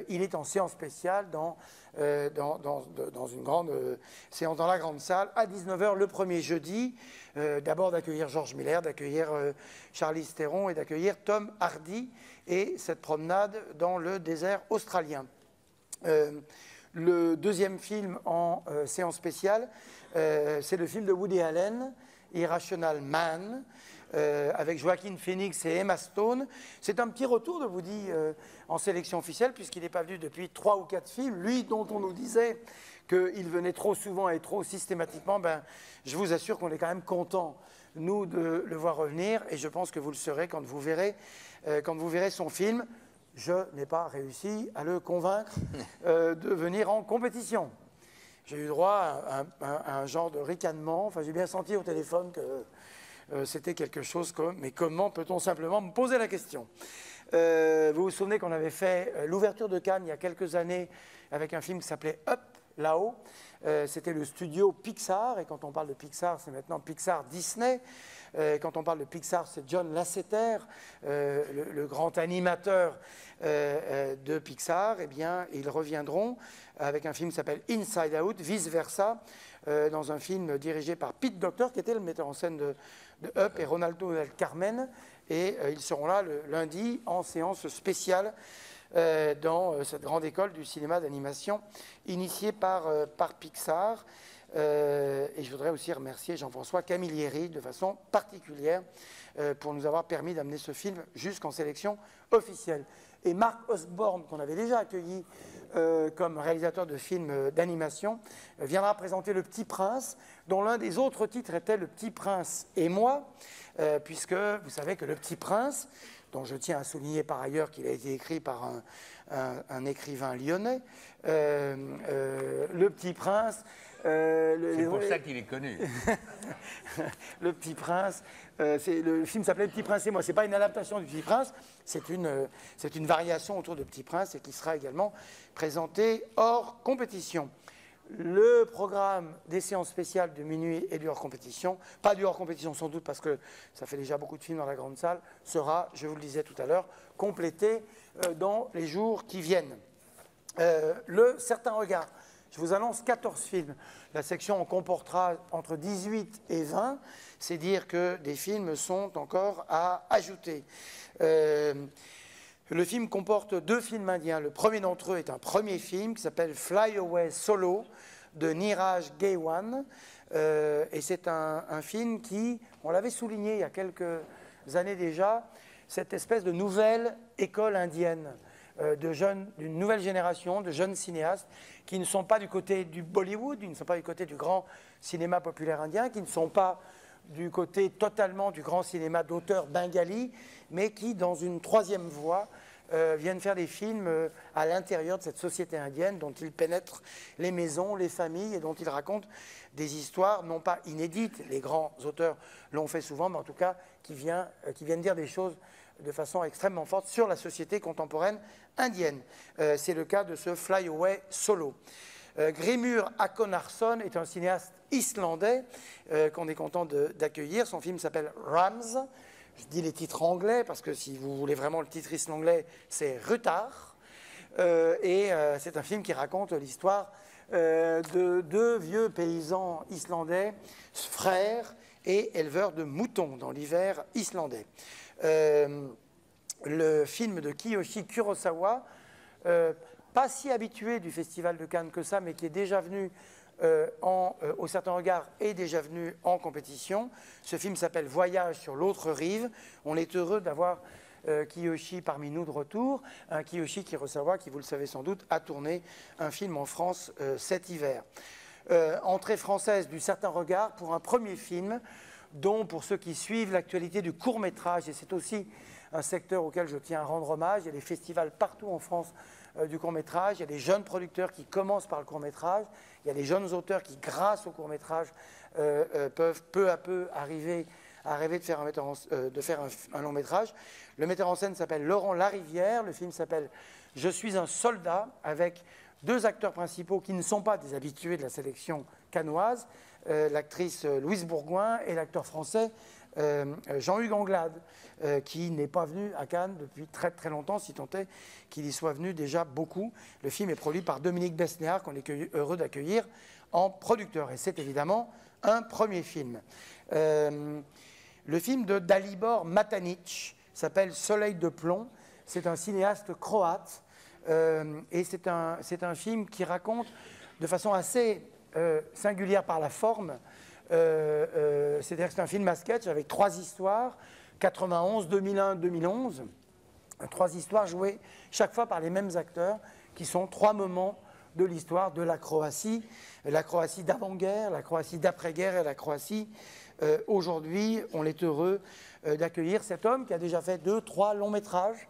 B: Il est en séance spéciale dans une grande séance dans la grande salle, à 19h le premier jeudi, d'abord d'accueillir George Miller, d'accueillir Charlize Theron et d'accueillir Tom Hardy, et cette promenade dans le désert australien. Le deuxième film en séance spéciale, c'est le film de Woody Allen, Irrational Man, avec Joaquin Phoenix et Emma Stone. C'est un petit retour de Woody en sélection officielle, puisqu'il n'est pas venu depuis 3 ou 4 films. Lui, dont on nous disait qu'il venait trop souvent et trop systématiquement, je vous assure qu'on est quand même content, nous, de le voir revenir, et je pense que vous le serez quand vous verrez son film. Je n'ai pas réussi à le convaincre de venir en compétition. J'ai eu droit à un genre de ricanement. Enfin, j'ai bien senti au téléphone que c'était quelque chose comme... Mais comment peut-on simplement me poser la question? Vous vous souvenez qu'on avait fait l'ouverture de Cannes il y a quelques années avec un film qui s'appelait Up, là-haut. C'était le studio Pixar. Et quand on parle de Pixar, c'est maintenant Pixar Disney. Quand on parle de Pixar, c'est John Lasseter, le grand animateur de Pixar. Eh bien, ils reviendront avec un film qui s'appelle Inside Out, vice-versa, dans un film dirigé par Pete Docter, qui était le metteur en scène de Up, et Ronaldo del Carmen. Et ils seront là le lundi en séance spéciale dans cette grande école du cinéma d'animation initiée par Pixar. Et je voudrais aussi remercier Jean-François Camilleri de façon particulière pour nous avoir permis d'amener ce film jusqu'en sélection officielle. Et Mark Osborne, qu'on avait déjà accueilli comme réalisateur de films d'animation, viendra présenter Le Petit Prince, dont l'un des autres titres était Le Petit Prince et moi, puisque vous savez que Le Petit Prince, dont je tiens à souligner par ailleurs qu'il a été écrit par un écrivain lyonnais, Le Petit Prince...
A: c'est pour ça qu'il est connu.
B: Le Petit Prince, le film s'appelait Le Petit Prince et moi. Ce n'est pas une adaptation du Petit Prince, c'est une variation autour de Petit Prince et qui sera également présentée hors compétition. Le programme des séances spéciales de minuit et du hors compétition, pas du hors compétition sans doute parce que ça fait déjà beaucoup de films dans la grande salle, sera, je vous le disais tout à l'heure, complété dans les jours qui viennent. Le certain regard. Je vous annonce 14 films. La section en comportera entre 18 et 20. C'est dire que des films sont encore à ajouter. Le film comporte 2 films indiens. Le premier d'entre eux est un premier film qui s'appelle Fly Away Solo de Niraj Gaiwan. Et c'est un film qui, on l'avait souligné il y a quelques années déjà, cette espèce de nouvelle école indienne. D'une nouvelle génération de jeunes cinéastes qui ne sont pas du côté du Bollywood, qui ne sont pas du côté du grand cinéma populaire indien, qui ne sont pas du côté totalement du grand cinéma d'auteur bengali, mais qui, dans une troisième voie, viennent faire des films à l'intérieur de cette société indienne dont ils pénètrent les maisons, les familles et dont ils racontent des histoires non pas inédites, les grands auteurs l'ont fait souvent, mais en tout cas qui viennent dire des choses de façon extrêmement forte sur la société contemporaine indienne. C'est le cas de ce Fly Away Solo. Grimur Akonarson est un cinéaste islandais qu'on est content d'accueillir. Son film s'appelle Rams. Je dis les titres anglais parce que si vous voulez vraiment le titre islandais, c'est Rutar. C'est un film qui raconte l'histoire de deux vieux paysans islandais, frères et éleveurs de moutons dans l'hiver islandais. Le film de Kiyoshi Kurosawa, pas si habitué du Festival de Cannes que ça, mais qui est déjà venu au certain regard est déjà venu en compétition. Ce film s'appelle Voyage sur l'autre rive. On est heureux d'avoir Kiyoshi parmi nous de retour. Un Kiyoshi Kurosawa qui, vous le savez sans doute, a tourné un film en France cet hiver. Entrée française du certain regard pour un premier film dont, pour ceux qui suivent l'actualité du court-métrage, et c'est aussi un secteur auquel je tiens à rendre hommage, il y a des festivals partout en France du court-métrage, il y a des jeunes producteurs qui commencent par le court-métrage, il y a des jeunes auteurs qui, grâce au court-métrage, peuvent peu à peu arriver à rêver de faire un long-métrage. Le metteur en scène s'appelle Laurent Larivière, le film s'appelle « Je suis un soldat » avec deux acteurs principaux qui ne sont pas des habitués de la sélection cannoise, l'actrice Louise Bourgoin et l'acteur français Jean-Hugues Anglade, qui n'est pas venu à Cannes depuis très très longtemps, si tant est qu'il y soit venu déjà beaucoup. Le film est produit par Dominique Besnéard, qu'on est heureux d'accueillir en producteur. Et c'est évidemment un premier film. Le film de Dalibor Matanic s'appelle Soleil de plomb. C'est un cinéaste croate. Et c'est un film qui raconte de façon assez singulière par la forme. C'est-à-dire que c'est un film à sketch avec 3 histoires, 91, 2001, 2011. 3 histoires jouées chaque fois par les mêmes acteurs, qui sont 3 moments de l'histoire de la Croatie d'avant-guerre, la Croatie d'après-guerre et la Croatie aujourd'hui. On est heureux d'accueillir cet homme qui a déjà fait 2, 3 longs métrages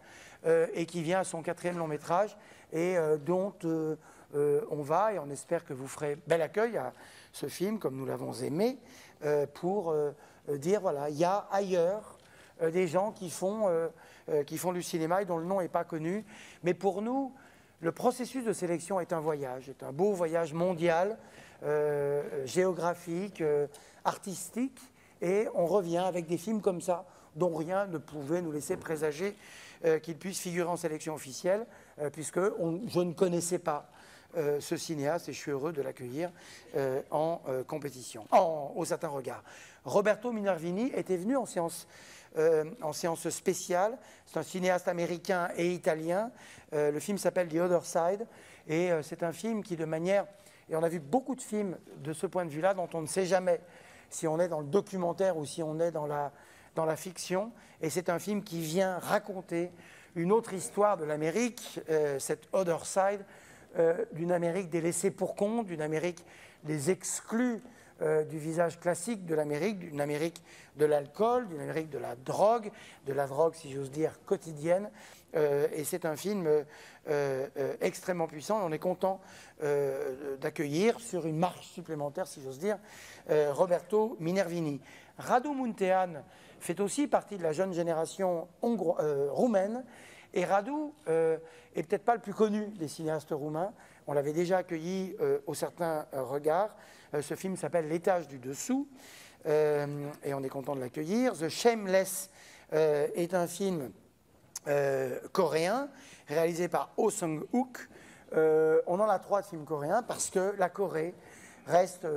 B: et qui vient à son 4e long métrage et dont on va, et on espère que vous ferez bel accueil à ce film, comme nous l'avons aimé, pour dire, voilà, il y a ailleurs des gens qui font du cinéma et dont le nom n'est pas connu. Mais pour nous, le processus de sélection est un voyage, est un beau voyage mondial, géographique, artistique, et on revient avec des films comme ça, dont rien ne pouvait nous laisser présager qu'ils puissent figurer en sélection officielle, puisque je ne connaissais pas ce cinéaste et je suis heureux de l'accueillir en compétition, au certain regard. Roberto Minervini était venu en séance spéciale. C'est un cinéaste américain et italien. Le film s'appelle The Other Side et c'est un film qui, de manière... Et on a vu beaucoup de films de ce point de vue-là dont on ne sait jamais si on est dans le documentaire ou si on est dans la fiction. Et c'est un film qui vient raconter une autre histoire de l'Amérique, cette Other Side, d'une Amérique des laissés pour compte, d'une Amérique des exclus du visage classique de l'Amérique, d'une Amérique de l'alcool, d'une Amérique de la drogue, si j'ose dire, quotidienne. Et c'est un film extrêmement puissant. On est content d'accueillir sur une marche supplémentaire, si j'ose dire, Roberto Minervini. Radu Muntean fait aussi partie de la jeune génération roumaine. Et Radu est peut-être pas le plus connu des cinéastes roumains. On l'avait déjà accueilli au certain regard. Ce film s'appelle L'étage du dessous et on est content de l'accueillir. The Shameless est un film coréen réalisé par Oh Sung-wook. On en a 3 de films coréens parce que la Corée reste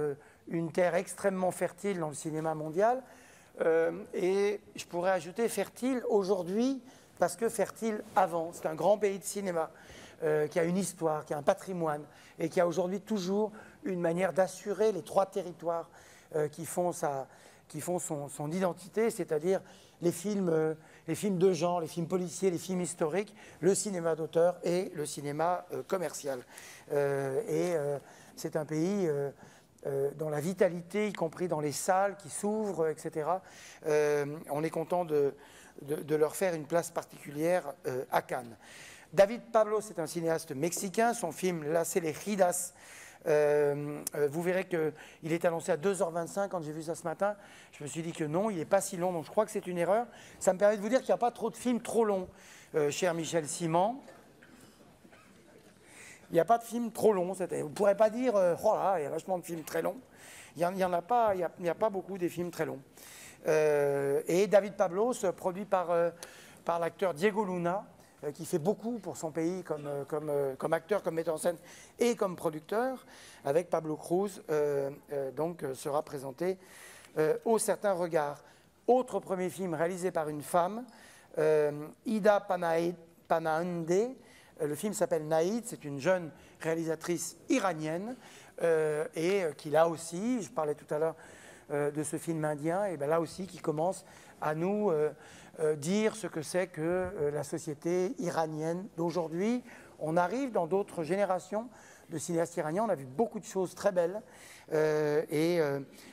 B: une terre extrêmement fertile dans le cinéma mondial. Et je pourrais ajouter fertile aujourd'hui parce que fertile avant. C'est un grand pays de cinéma qui a une histoire, qui a un patrimoine et qui a aujourd'hui toujours une manière d'assurer les 3 territoires qui font son identité, c'est-à-dire les films de genre, les films policiers, les films historiques, le cinéma d'auteur et le cinéma commercial. C'est un pays dans la vitalité, y compris dans les salles qui s'ouvrent, etc. On est content de de leur faire une place particulière à Cannes. David Pablos est un cinéaste mexicain. Son film Las Elegidas, vous verrez qu'il est annoncé à 2h25 quand j'ai vu ça ce matin. Je me suis dit que non, il n'est pas si long, donc je crois que c'est une erreur. Ça me permet de vous dire qu'il n'y a pas trop de films trop longs, cher Michel Simon. Il n'y a pas de films trop longs. Vous ne pourrez pas dire oh là, il y a vachement de films très longs. Il n'y a pas beaucoup des films très longs. Et David Pablos, produit par l'acteur Diego Luna, qui fait beaucoup pour son pays comme acteur, comme metteur en scène et comme producteur, avec Pablo Cruz, sera présenté au Certain Regard. Autre premier film réalisé par une femme, Ida Panaande. Le film s'appelle Naïd, c'est une jeune réalisatrice iranienne et qui là aussi, je parlais tout à l'heure de ce film indien, et bien là aussi qui commence à nous dire ce que c'est que la société iranienne d'aujourd'hui. On arrive dans d'autres générations de cinéastes iraniens, on a vu beaucoup de choses très belles et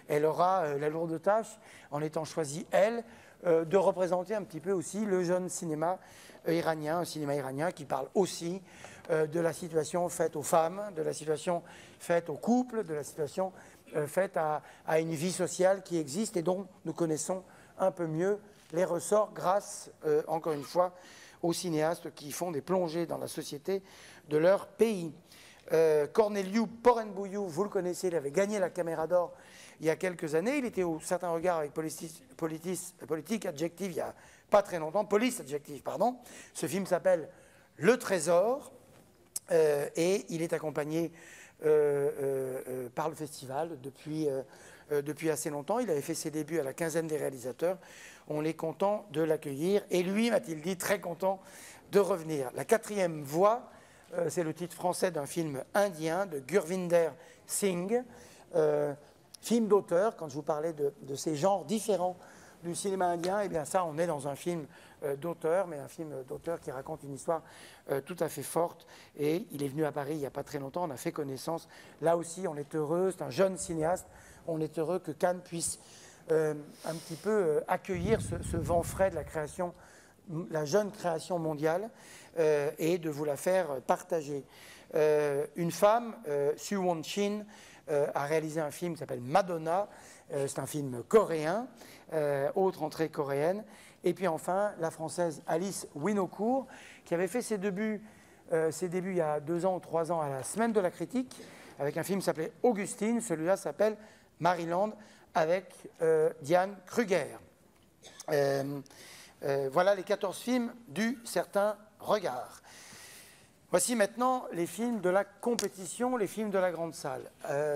B: elle aura la lourde tâche, en étant choisie, elle, de représenter un petit peu aussi le jeune cinéma iranien, un cinéma iranien qui parle aussi de la situation faite aux femmes, de la situation faite aux couples, de la situation faite à une vie sociale qui existe et dont nous connaissons un peu mieux les ressorts grâce, encore une fois, aux cinéastes qui font des plongées dans la société de leur pays. Corneliu Pornbouiu, vous le connaissez, il avait gagné la Caméra d'Or il y a quelques années. Il était au Certain Regard avec Politique Adjective il n'y a pas très longtemps. Police Adjective, pardon. Ce film s'appelle Le Trésor et il est accompagné par le festival depuis assez longtemps. Il avait fait ses débuts à la quinzaine des réalisateurs. On est content de l'accueillir. Et lui, m'a-t-il dit, très content de revenir. La quatrième voix, c'est le titre français d'un film indien de Gurvinder Singh. Film d'auteur, quand je vous parlais de ces genres différents du cinéma indien, et bien ça, on est dans un film d'auteur, mais un film d'auteur qui raconte une histoire tout à fait forte. Et il est venu à Paris il n'y a pas très longtemps, on a fait connaissance. Là aussi, on est heureux, c'est un jeune cinéaste, on est heureux que Cannes puisse un petit peu accueillir ce vent frais de la création, la jeune création mondiale, et de vous la faire partager. Une femme, Sue Won-shin, a réalisé un film qui s'appelle Madonna. C'est un film coréen, autre entrée coréenne. Et puis enfin, la française Alice Winocourt, qui avait fait ses débuts il y a 2 ans ou 3 ans à la Semaine de la Critique, avec un film qui s'appelait Augustine. Celui-là s'appelle Maryland, avec Diane Kruger. Voilà les 14 films du Certain Regard. Voici maintenant les films de la compétition, les films de la grande salle.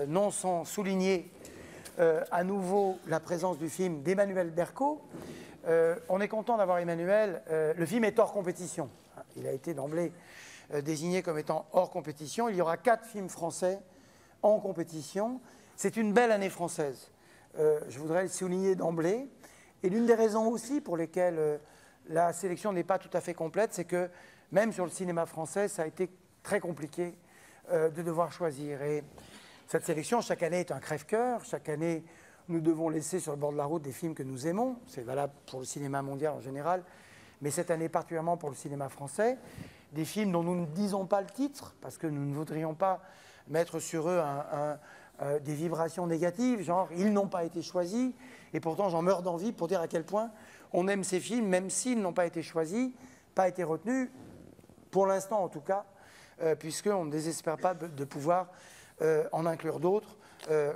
B: Non sans souligner à nouveau la présence du film d'Emmanuel Berco. On est content d'avoir Emmanuel. Le film est hors compétition. Il a été d'emblée désigné comme étant hors compétition. Il y aura 4 films français en compétition. C'est une belle année française. Je voudrais le souligner d'emblée. Et l'une des raisons aussi pour lesquelles la sélection n'est pas tout à fait complète, c'est que même sur le cinéma français, ça a été très compliqué de devoir choisir. Et cette sélection, chaque année, est un crève-cœur. Chaque année, nous devons laisser sur le bord de la route des films que nous aimons. C'est valable pour le cinéma mondial en général, mais cette année particulièrement pour le cinéma français. Des films dont nous ne disons pas le titre, parce que nous ne voudrions pas mettre sur eux des vibrations négatives, genre « ils n'ont pas été choisis ». Et pourtant, j'en meurs d'envie pour dire à quel point on aime ces films, même s'ils n'ont pas été choisis, pas été retenus, pour l'instant en tout cas, puisqu'on ne désespère pas de pouvoir en inclure d'autres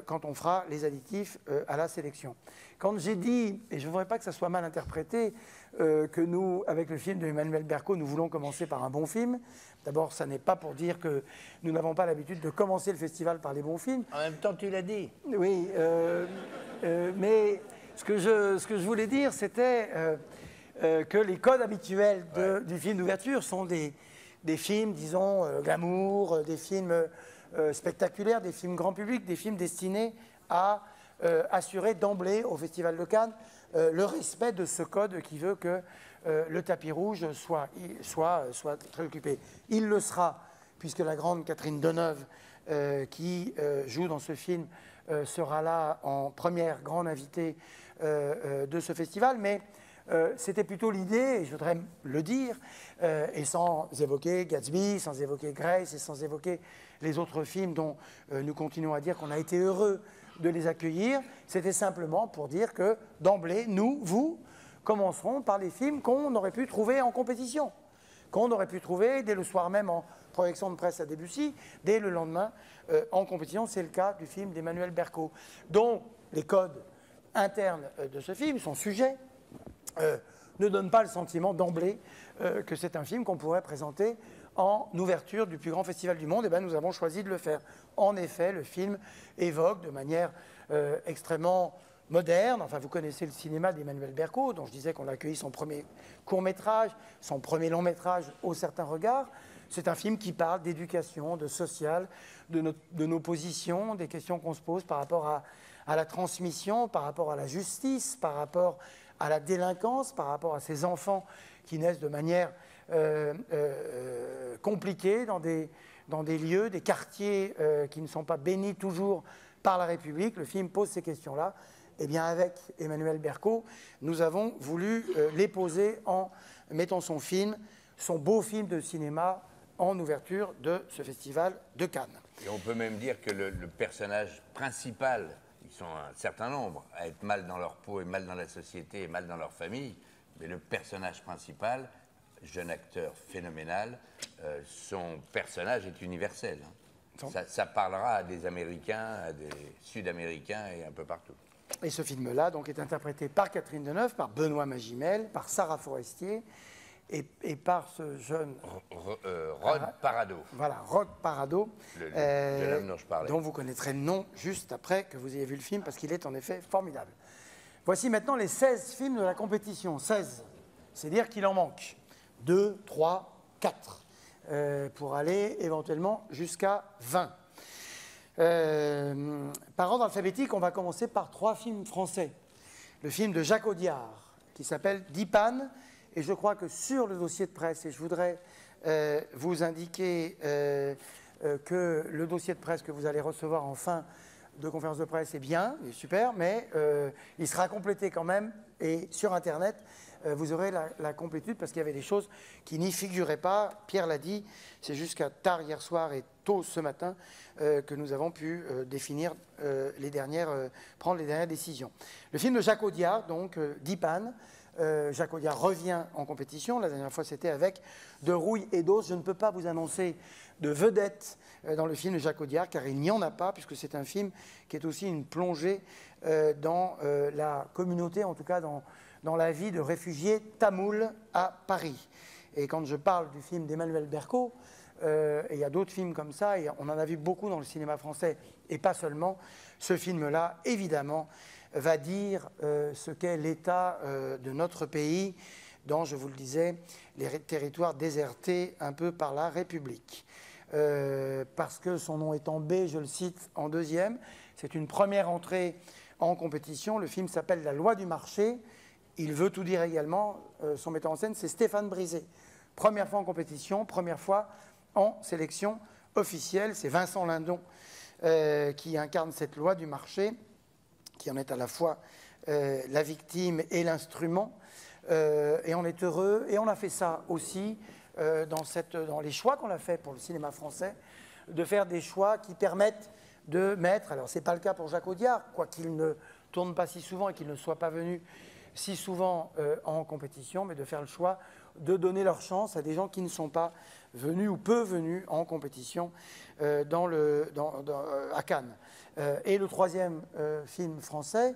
B: quand on fera les additifs à la sélection. Quand j'ai dit, et je ne voudrais pas que ça soit mal interprété, que nous, avec le film de Emmanuel Berco, nous voulons commencer par un bon film, d'abord, ça n'est pas pour dire que nous n'avons pas l'habitude de commencer le festival par les bons films.
A: En même temps, tu l'as dit.
B: Oui, mais ce que je voulais dire, c'était que les codes habituels du film d'ouverture sont des films, disons, glamour, des films spectaculaires, des films grand public, des films destinés à assurer d'emblée au Festival de Cannes le respect de ce code qui veut que le tapis rouge soit très occupé. Il le sera, puisque la grande Catherine Deneuve, qui joue dans ce film, sera là en première grande invitée de ce festival, mais c'était plutôt l'idée, et je voudrais le dire, et sans évoquer Gatsby, sans évoquer Grace et sans évoquer les autres films dont nous continuons à dire qu'on a été heureux de les accueillir, c'était simplement pour dire que d'emblée, nous, vous, commencerons par les films qu'on aurait pu trouver en compétition, qu'on aurait pu trouver dès le soir même en projection de presse à Debussy, dès le lendemain en compétition. C'est le cas du film d'Emmanuel Berco, dont les codes internes de ce film, son sujet, ne donnent pas le sentiment d'emblée que c'est un film qu'on pourrait présenter en ouverture du plus grand festival du monde. Et bien, nous avons choisi de le faire. En effet, le film évoque de manière extrêmement moderne, enfin vous connaissez le cinéma d'Emmanuel Berco, dont je disais qu'on a accueilli son premier court-métrage, son premier long-métrage Au certain regard. C'est un film qui parle d'éducation, de social, de nos positions, des questions qu'on se pose par rapport à la transmission, par rapport à la justice, par rapport à la délinquance, par rapport à ces enfants qui naissent de manière compliquée dans des lieux, des quartiers qui ne sont pas bénis toujours par la République. Le film pose ces questions-là. Eh bien, avec Emmanuel Berco, nous avons voulu les poser en mettant son film, son beau film de cinéma, en ouverture de ce festival de Cannes.
A: Et on peut même dire que le personnage principal, ils sont un certain nombre à être mal dans leur peau et mal dans la société et mal dans leur famille, mais le personnage principal, jeune acteur phénoménal, son personnage est universel. Ça parlera à des Américains, à des Sud-Américains et un peu partout.
B: Et ce film-là donc, est interprété par Catherine Deneuve, par Benoît Magimel, par Sarah Forestier et par ce jeune...
A: Rod Parado.
B: Voilà, Rod Parado,
A: le jeune homme dont je parlais.
B: dont vous connaîtrez le nom juste après que vous ayez vu le film, parce qu'il est en effet formidable. Voici maintenant les 16 films de la compétition. 16, c'est dire qu'il en manque 2, 3, 4, pour aller éventuellement jusqu'à 20. Par ordre alphabétique, on va commencer par 3 films français. Le film de Jacques Audiard, qui s'appelle Dipan, et je crois que sur le dossier de presse, et je voudrais vous indiquer que le dossier de presse que vous allez recevoir en fin de conférence de presse est bien, il est super, mais il sera complété quand même, et sur Internet, vous aurez la complétude, parce qu'il y avait des choses qui n'y figuraient pas. Pierre l'a dit, c'est jusqu'à tard hier soir et tôt ce matin que nous avons pu définir prendre les dernières décisions. Le film de Jacques Audiard, donc Dipan, Jacques Audiard revient en compétition. La dernière fois, c'était avec De Rouille et d'Os. Je ne peux pas vous annoncer de vedette dans le film de Jacques Audiard, car il n'y en a pas, puisque c'est un film qui est aussi une plongée dans la communauté, en tout cas dans la vie de réfugiés tamouls à Paris. Et quand je parle du film d'Emmanuel Berco, et il y a d'autres films comme ça, et on en a vu beaucoup dans le cinéma français, et pas seulement, ce film-là, évidemment, va dire ce qu'est l'état de notre pays dans, je vous le disais, les territoires désertés un peu par la République. Parce que son nom est en B, je le cite en deuxième, c'est une première entrée en compétition. Le film s'appelle La loi du marché. Il veut tout dire également, son metteur en scène, c'est Stéphane Brisé. Première fois en compétition, première fois en sélection officielle. C'est Vincent Lindon qui incarne cette loi du marché, qui en est à la fois la victime et l'instrument. Et on est heureux. Et on a fait ça aussi dans les choix qu'on a fait pour le cinéma français, de faire des choix qui permettent de mettre, alors ce n'est pas le cas pour Jacques Audiard, quoiqu'il ne tourne pas si souvent et qu'il ne soit pas venu si souvent en compétition, mais de faire le choix de donner leur chance à des gens qui ne sont pas venus ou peu venus en compétition à Cannes. Et le troisième film français,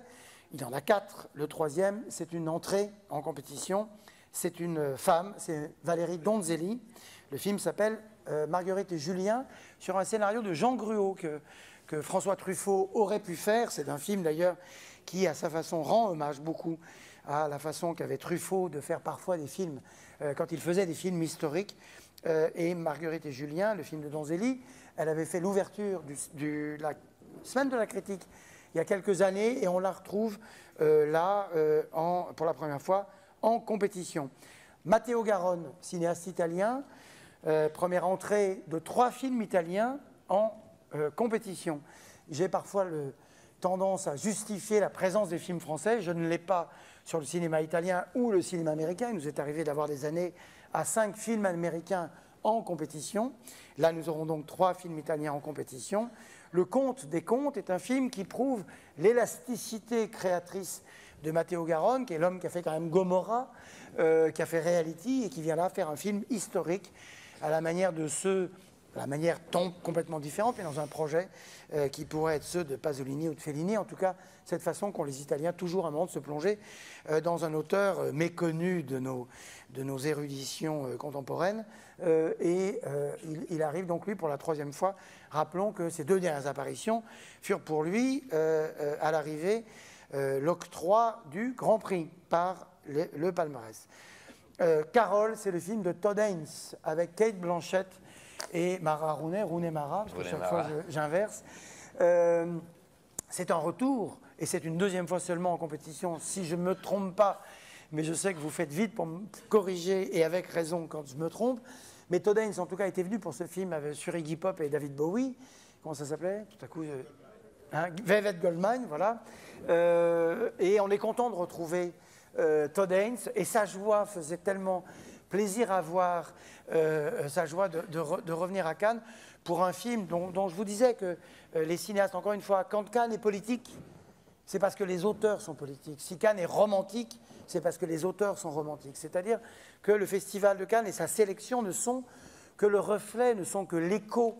B: il y en a 4. Le troisième, c'est une entrée en compétition. C'est une femme, c'est Valérie Donzelli. Le film s'appelle Marguerite et Julien, sur un scénario de Jean Gruau que François Truffaut aurait pu faire. C'est un film d'ailleurs qui, à sa façon, rend hommage beaucoup à la façon qu'avait Truffaut de faire parfois des films, quand il faisait des films historiques. Et Marguerite et Julien, le film de Donzelli, elle avait fait l'ouverture de la Semaine de la critique il y a quelques années, et on la retrouve là, pour la première fois, en compétition. Matteo Garonne, cinéaste italien, première entrée de 3 films italiens en compétition. J'ai parfois tendance à justifier la présence des films français. Je ne l'ai pas sur le cinéma italien ou le cinéma américain. Il nous est arrivé d'avoir des années à 5 films américains en compétition. Là, nous aurons donc 3 films italiens en compétition. Le Conte des Contes est un film qui prouve l'élasticité créatrice de Matteo Garonne, qui est l'homme qui a fait quand même Gomorrah, qui a fait Reality et qui vient là faire un film historique à la manière de ceux, la manière complètement différente, mais dans un projet qui pourrait être ceux de Pasolini ou de Fellini. En tout cas, cette façon qu'ont les Italiens toujours un moment de se plonger dans un auteur méconnu de nos éruditions contemporaines. Il arrive donc, lui, pour la 3e fois. Rappelons que ces 2 dernières apparitions furent pour lui, à l'arrivée, l'octroi du Grand Prix par le palmarès. Carole, c'est le film de Todd Haynes avec Kate Blanchett et Mara Rooney Mara, parce que chaque fois j'inverse. C'est un retour, et c'est une 2e fois seulement en compétition, si je ne me trompe pas, mais je sais que vous faites vite pour me corriger, et avec raison quand je me trompe. Mais Todd Haynes, en tout cas, était venu pour ce film sur Iggy Pop et David Bowie. Comment ça s'appelait? Tout à coup, Velvet Goldmine, voilà. Et on est content de retrouver Todd Haynes, et sa joie faisait tellement plaisir à voir, sa joie de revenir à Cannes pour un film dont je vous disais que les cinéastes, encore une fois, quand Cannes est politique, c'est parce que les auteurs sont politiques. Si Cannes est romantique, c'est parce que les auteurs sont romantiques. C'est-à-dire que le Festival de Cannes et sa sélection ne sont que le reflet, ne sont que l'écho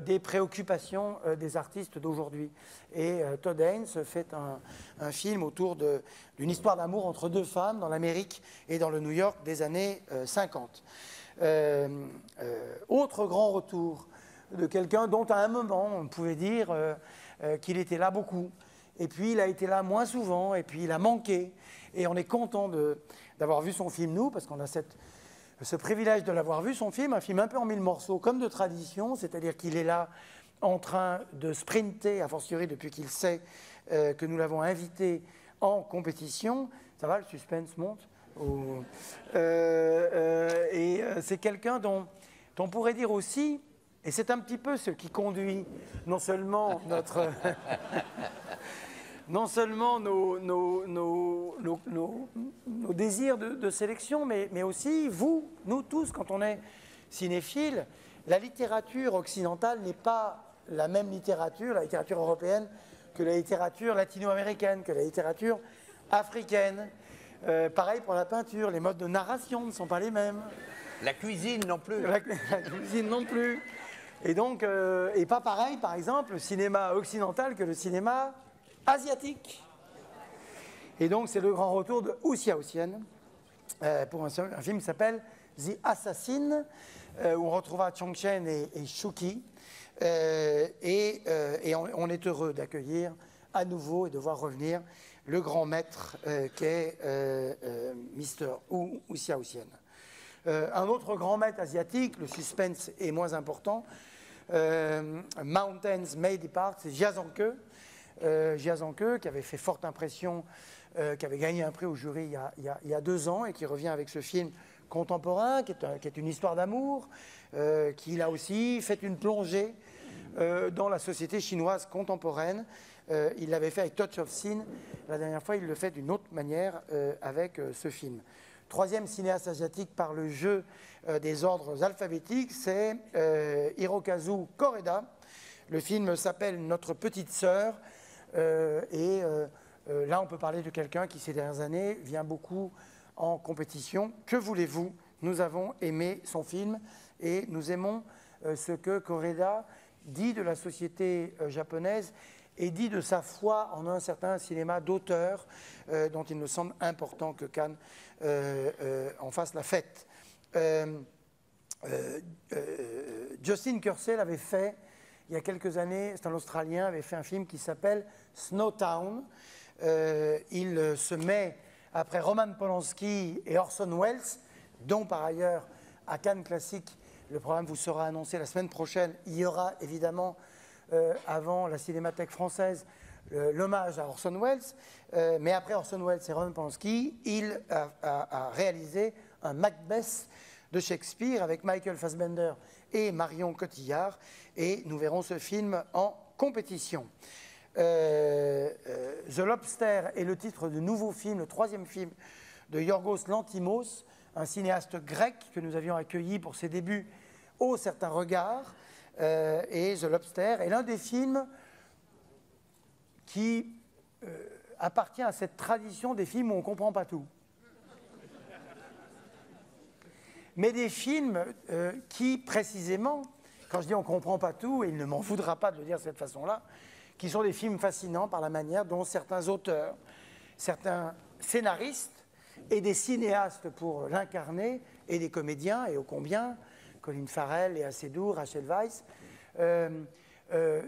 B: des préoccupations des artistes d'aujourd'hui. Et Todd Haynes fait un film autour d'une histoire d'amour entre 2 femmes dans l'Amérique et dans le New York des années 50. Autre grand retour de quelqu'un dont à un moment on pouvait dire qu'il était là beaucoup, et puis il a été là moins souvent, et puis il a manqué, et on est content d'avoir vu son film, nous, parce qu'on a ce privilège de l'avoir vu, son film, un film un peu en 1000 morceaux, comme de tradition, c'est-à-dire qu'il est là en train de sprinter, a fortiori depuis qu'il sait que nous l'avons invité en compétition. Ça va, le suspense monte? C'est quelqu'un dont on pourrait dire aussi, et c'est un petit peu ce qui conduit non seulement non seulement nos désirs de sélection, mais aussi nous tous, quand on est cinéphile, la littérature occidentale n'est pas la même littérature, la littérature européenne, que la littérature latino-américaine, que la littérature africaine. Pareil pour la peinture, les modes de narration ne sont pas les mêmes.
A: La cuisine non plus.
B: La cuisine non plus. Et donc, et pas pareil, par exemple, le cinéma occidental que le cinéma asiatique. Et donc, c'est le grand retour de Hou Hsiao-hsien pour un film qui s'appelle The Assassin, où on retrouvera Chong Chen et Shuki. On est heureux d'accueillir à nouveau et de voir revenir le grand maître qu'est Mr. Hou Hsiao-hsien. Un autre grand maître asiatique, le suspense est moins important, Mountains May Depart, c'est Jia Zhangke, qui avait fait forte impression, qui avait gagné un prix au jury il y a 2 ans et qui revient avec ce film contemporain, qui est une histoire d'amour, qui là aussi fait une plongée dans la société chinoise contemporaine. Il l'avait fait avec Touch of Sin, la dernière fois il le fait d'une autre manière avec ce film. 3e cinéaste asiatique par le jeu des ordres alphabétiques, c'est Hirokazu Koreda. Le film s'appelle Notre petite sœur. Là, on peut parler de quelqu'un qui, ces dernières années, vient beaucoup en compétition. Que voulez-vous? Nous avons aimé son film et nous aimons ce que Koreda dit de la société japonaise et dit de sa foi en un certain cinéma d'auteur dont il me semble important que Cannes en fasse la fête. Justin Kurzel avait fait, il y a quelques années, c'est un Australien, avait fait un film qui s'appelle Snowtown. Il se met, après Roman Polanski et Orson Welles, dont par ailleurs, à Cannes Classique, le programme vous sera annoncé la semaine prochaine, il y aura évidemment, avant la Cinémathèque française, l'hommage à Orson Welles, mais après Orson Welles et Roman Polanski, il a réalisé un Macbeth de Shakespeare avec Michael Fassbender et Marion Cotillard, et nous verrons ce film en compétition. The Lobster est le titre du nouveau film, le 3e film de Yorgos Lanthimos, un cinéaste grec que nous avions accueilli pour ses débuts au Certain Regard. Et The Lobster est l'un des films qui appartient à cette tradition des films où on ne comprend pas tout. Mais des films qui, précisément, quand je dis on ne comprend pas tout, et il ne m'en voudra pas de le dire de cette façon-là, qui sont des films fascinants par la manière dont certains auteurs, certains scénaristes et des cinéastes pour l'incarner, et des comédiens, et ô combien, Colin Farrell, Léa Seydoux, Rachel Weisz,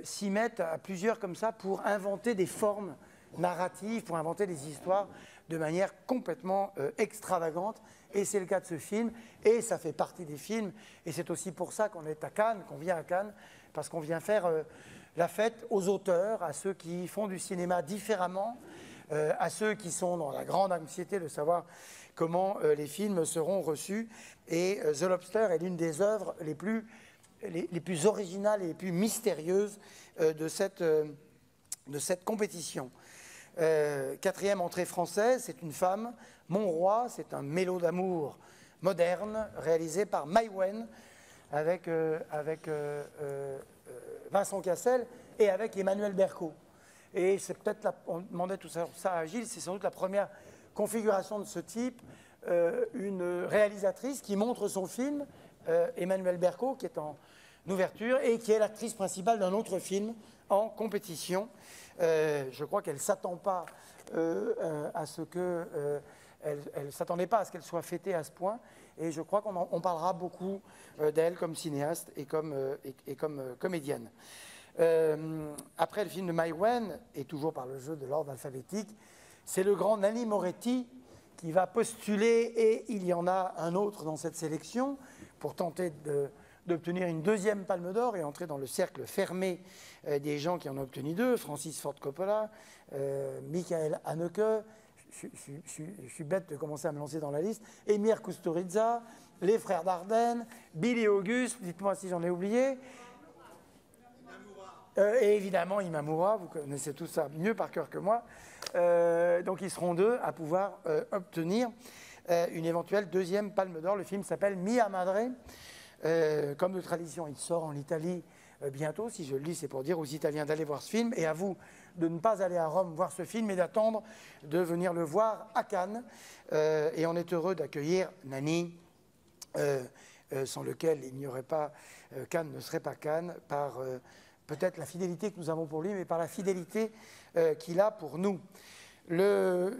B: s'y mettent à plusieurs comme ça pour inventer des formes narratives, pour inventer des histoires de manière complètement extravagante. Et c'est le cas de ce film, et ça fait partie des films, et c'est aussi pour ça qu'on est à Cannes, qu'on vient à Cannes, parce qu'on vient faire la fête aux auteurs, à ceux qui font du cinéma différemment, à ceux qui sont dans la grande anxiété de savoir comment les films seront reçus. Et The Lobster est l'une des œuvres les plus originales et les plus mystérieuses de cette compétition. 4e entrée française, c'est une femme, Mon Roi, c'est un mélo d'amour moderne réalisé par Maïwenn avec Vincent Cassel et avec Emmanuel Berco. Et c'est peut-être, on demandait tout ça à Gilles, c'est sans doute la première configuration de ce type, une réalisatrice qui montre son film, Emmanuel Berco, qui est en ouverture et qui est l'actrice principale d'un autre film en compétition. Je crois qu'elle ne s'attend pas à ce que... elle ne s'attendait pas à ce qu'elle soit fêtée à ce point, et je crois qu'on parlera beaucoup d'elle comme cinéaste et comme comédienne. Après le film de Maïwenn, et toujours par le jeu de l'ordre alphabétique, c'est le grand Nanni Moretti qui va postuler, et il y en a un autre dans cette sélection, pour tenter d'obtenir une 2e Palme d'Or et entrer dans le cercle fermé des gens qui en ont obtenu 2, Francis Ford Coppola, Michael Haneke, je suis bête de commencer à me lancer dans la liste, Emir Kusturica, les frères Dardenne, Billy Auguste, dites-moi si j'en ai oublié, et évidemment Imamura, vous connaissez tout ça mieux par cœur que moi, donc ils seront 2 à pouvoir obtenir une éventuelle 2e Palme d'Or. Le film s'appelle Mia Madre, comme de tradition il sort en Italie bientôt, si je le dis c'est pour dire aux Italiens d'aller voir ce film, et à vous de ne pas aller à Rome voir ce film, mais d'attendre de venir le voir à Cannes, et on est heureux d'accueillir Nanni, sans lequel il n'y aurait pas, Cannes ne serait pas Cannes, par peut-être la fidélité que nous avons pour lui, mais par la fidélité qu'il a pour nous. Le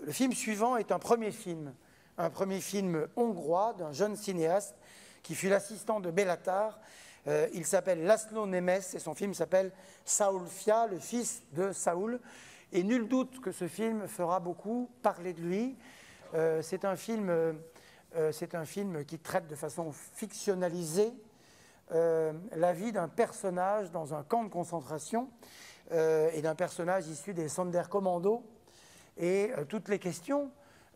B: film suivant est un premier film hongrois d'un jeune cinéaste qui fut l'assistant de Béla Tarr. Il s'appelle Laszlo Nemes et son film s'appelle Saul Fia, le fils de Saoul. Et nul doute que ce film fera beaucoup parler de lui. C'est un film qui traite de façon fictionnalisée la vie d'un personnage dans un camp de concentration et d'un personnage issu des Sonderkommando, et toutes les questions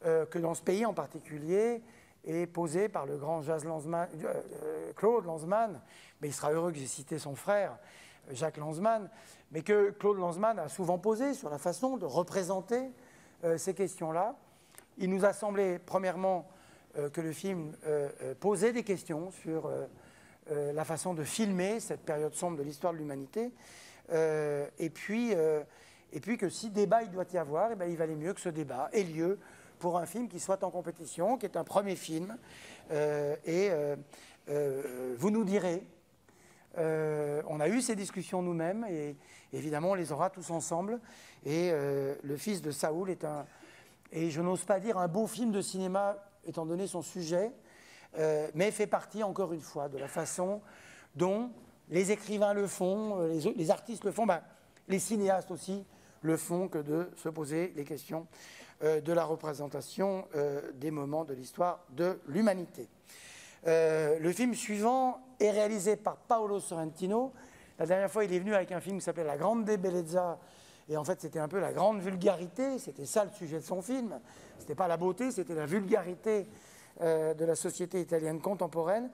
B: que dans ce pays en particulier est posée par le grand Claude Lanzmann, mais il sera heureux que j'ai cité son frère Jacques Lanzmann, mais que Claude Lanzmann a souvent posé sur la façon de représenter ces questions-là. Il nous a semblé, premièrement, que le film posait des questions sur la façon de filmer cette période sombre de l'histoire de l'humanité, et puis que si débat il doit y avoir, eh bien, il valait mieux que ce débat ait lieu pour un film qui soit en compétition, qui est un premier film, vous nous direz. On a eu ces discussions nous-mêmes, et évidemment on les aura tous ensemble, et Le fils de Saoul est et je n'ose pas dire un beau film de cinéma étant donné son sujet, mais fait partie encore une fois de la façon dont les écrivains le font, les artistes le font, les cinéastes aussi le font, que de se poser les questions de la représentation des moments de l'histoire de l'humanité. Le film suivant est réalisé par Paolo Sorrentino. La dernière fois, il est venu avec un film qui s'appelait La Grande Bellezza, et en fait, c'était un peu la grande vulgarité, c'était ça le sujet de son film. C'était pas la beauté, c'était la vulgarité de la société italienne contemporaine.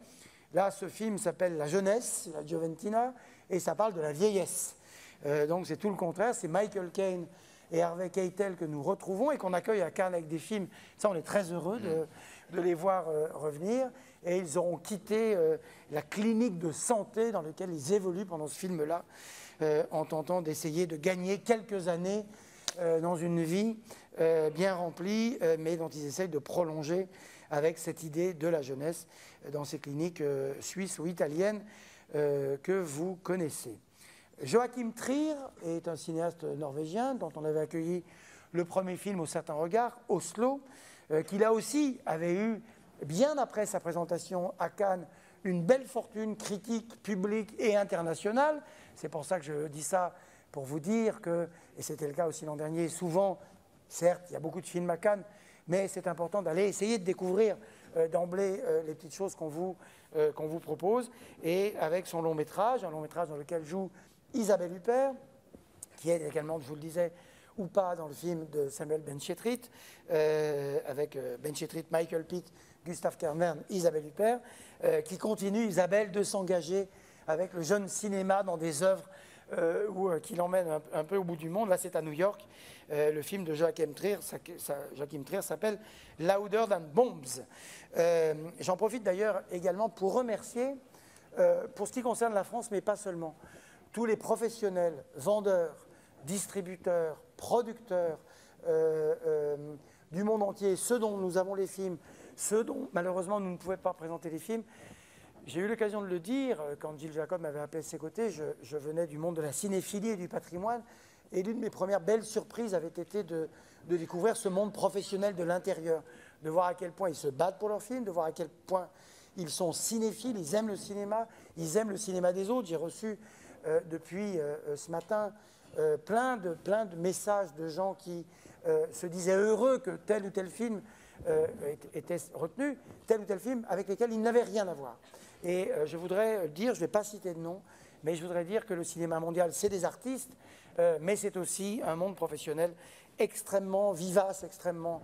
B: Là, ce film s'appelle La jeunesse, la Gioventina, et ça parle de la vieillesse. Donc c'est tout le contraire, c'est Michael Caine et Harvey Keitel que nous retrouvons et qu'on accueille à Cannes avec des films. Ça, on est très heureux de les voir revenir. Et ils auront quitté la clinique de santé dans laquelle ils évoluent pendant ce film-là, en tentant d'essayer de gagner quelques années dans une vie bien remplie, mais dont ils essayent de prolonger avec cette idée de la jeunesse dans ces cliniques suisses ou italiennes que vous connaissez. Joachim Trier est un cinéaste norvégien dont on avait accueilli le premier film au Certain Regard, Oslo, qui là aussi avait eu, bien après sa présentation à Cannes, une belle fortune critique, publique et internationale. C'est pour ça que je dis ça, pour vous dire que, et c'était le cas aussi l'an dernier, souvent, certes, il y a beaucoup de films à Cannes, mais c'est important d'aller essayer de découvrir d'emblée les petites choses qu'on vous propose. Et avec son long métrage, un long métrage dans lequel joue Isabelle Huppert, qui est également, je vous le disais, ou pas dans le film de Samuel Benchetrit, avec Benchetrit, Michael Pitt, Gustav Kernern, Isabelle Huppert, qui continue, Isabelle, de s'engager avec le jeune cinéma dans des œuvres qui l'emmènent un peu au bout du monde. Là, c'est à New York. Le film de Joachim Trier s'appelle Louder Than Bombs. J'en profite d'ailleurs également pour remercier, pour ce qui concerne la France, mais pas seulement, tous les professionnels, vendeurs, distributeurs, producteurs du monde entier, ceux dont nous avons les films, ceux dont malheureusement nous ne pouvons pas présenter les films. J'ai eu l'occasion de le dire quand Gilles Jacob m'avait appelé à ses côtés. Je venais du monde de la cinéphilie et du patrimoine, et l'une de mes premières belles surprises avait été de découvrir ce monde professionnel de l'intérieur, de voir à quel point ils se battent pour leurs films, de voir à quel point ils sont cinéphiles, ils aiment le cinéma des autres. J'ai reçu depuis ce matin plein de messages de gens qui se disaient heureux que tel ou tel film était retenu, tel ou tel film avec lesquels ils n'avaient rien à voir. Et je voudrais dire, je ne vais pas citer de nom, mais je voudrais dire que le cinéma mondial, c'est des artistes, mais c'est aussi un monde professionnel extrêmement vivace, extrêmement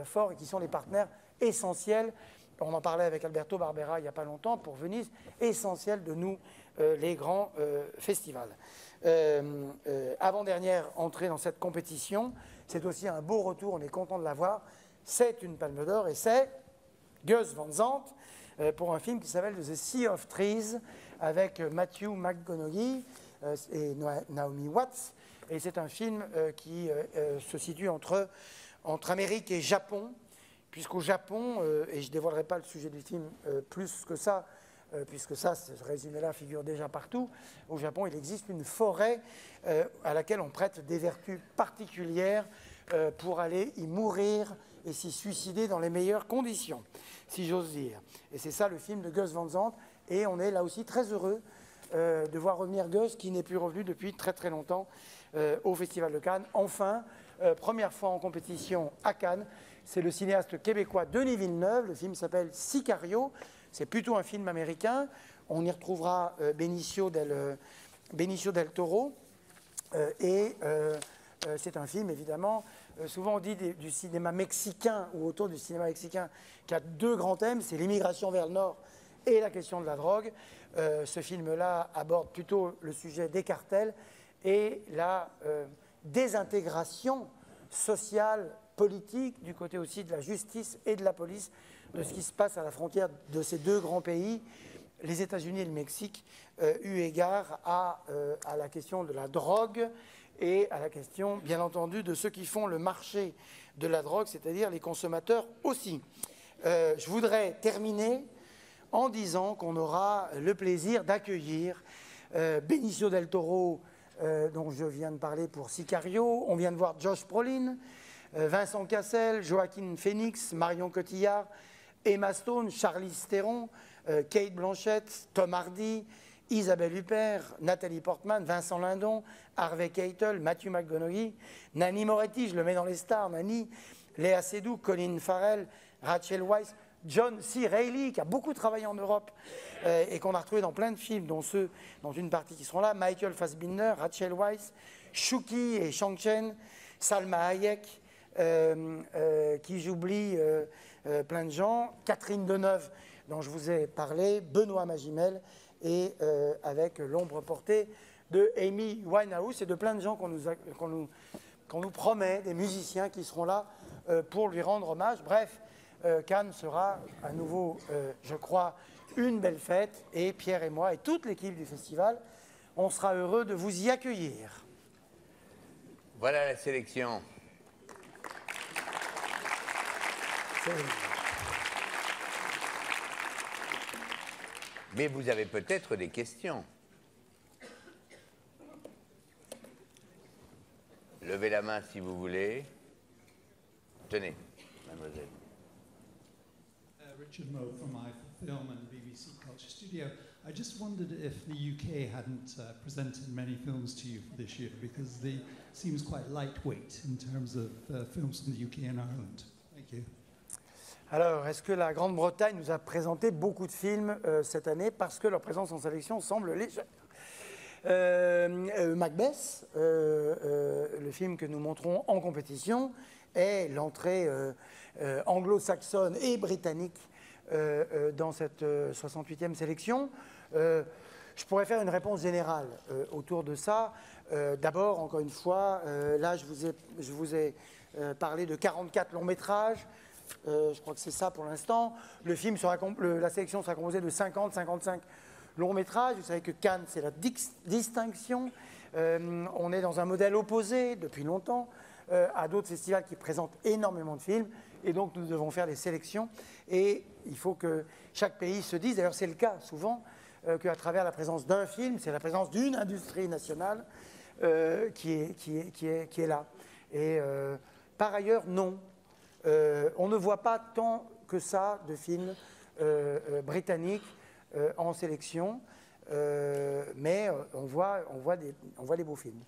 B: fort, et qui sont les partenaires essentiels. On en parlait avec Alberto Barbera il n'y a pas longtemps pour Venise, essentiels de nous, les grands festivals. Avant-dernière entrée dans cette compétition, c'est aussi un beau retour, on est content de l'avoir. C'est une Palme d'Or et c'est Gus Van Sant pour un film qui s'appelle The Sea of Trees avec Matthew McConaughey et Naomi Watts. Et c'est un film qui se situe entre Amérique et Japon, puisqu'au Japon, et je ne dévoilerai pas le sujet du film plus que ça, puisque ça, ce résumé-là figure déjà partout, au Japon, il existe une forêt à laquelle on prête des vertus particulières pour aller y mourir et s'y suicider dans les meilleures conditions, si j'ose dire. Et c'est ça le film de Gus Van Sant, et on est là aussi très heureux de voir revenir Gus, qui n'est plus revenu depuis très très longtemps au Festival de Cannes. Enfin, première fois en compétition à Cannes, c'est le cinéaste québécois Denis Villeneuve. Le film s'appelle Sicario. C'est plutôt un film américain. On y retrouvera Benicio del Toro. C'est un film, évidemment, souvent on dit du cinéma mexicain ou autour du cinéma mexicain, qui a deux grands thèmes, c'est l'immigration vers le Nord et la question de la drogue. Ce film-là aborde plutôt le sujet des cartels et la désintégration sociale, politique, du côté aussi de la justice et de la police, de ce qui se passe à la frontière de ces deux grands pays, les États-Unis et le Mexique, eu égard à la question de la drogue et à la question, bien entendu, de ceux qui font le marché de la drogue, c'est-à-dire les consommateurs aussi. Je voudrais terminer en disant qu'on aura le plaisir d'accueillir Benicio del Toro, dont je viens de parler pour Sicario. On vient de voir Josh Brolin, Vincent Cassel, Joaquin Phoenix, Marion Cotillard, Emma Stone, Charlize Theron, Kate Blanchett, Tom Hardy, Isabelle Huppert, Nathalie Portman, Vincent Lindon, Harvey Keitel, Matthew McConaughey, Nanni Moretti, je le mets dans les stars, Nanni, Léa Seydoux, Colin Farrell, Rachel Weisz, John C. Reilly, qui a beaucoup travaillé en Europe et qu'on a retrouvé dans plein de films, dont une partie qui seront là, Michael Fassbinder, Rachel Weisz, Shuki et Shang Chen, Salma Hayek, qui j'oublie plein de gens, Catherine Deneuve, dont je vous ai parlé, Benoît Magimel, et avec L'ombre portée de Amy Winehouse et de plein de gens qu'on nous promet, des musiciens qui seront là pour lui rendre hommage. Bref, Cannes sera à nouveau, je crois, une belle fête, et Pierre et moi et toute l'équipe du festival, on sera heureux de vous y accueillir.
A: Voilà la sélection. Mais vous avez peut-être des questions. Levez la main si vous voulez. Tenez, mademoiselle.
G: Richard Moe from iFilm and BBC Culture Studio. I just wondered if the UK hadn't presented many films to you for this year, because the seems quite lightweight in terms of films from the UK and Ireland. Thank you.
B: Alors, est-ce que la Grande-Bretagne nous a présenté beaucoup de films cette année parce que leur présence en sélection semble légère? Macbeth, le film que nous montrons en compétition, est l'entrée anglo-saxonne et britannique dans cette 68e sélection. Je pourrais faire une réponse générale autour de ça. D'abord, encore une fois, là, je vous ai parlé de 44 longs métrages. Je crois que c'est ça pour l'instant. La sélection sera composée de 50-55 longs métrages. Vous savez que Cannes, c'est la distinction. On est dans un modèle opposé depuis longtemps à d'autres festivals qui présentent énormément de films. Et donc, nous devons faire des sélections. Et il faut que chaque pays se dise, d'ailleurs c'est le cas souvent, qu'à travers la présence d'un film, c'est la présence d'une industrie nationale qui est là. Et par ailleurs, non. On ne voit pas tant que ça de films britanniques en sélection, mais on voit des beaux films.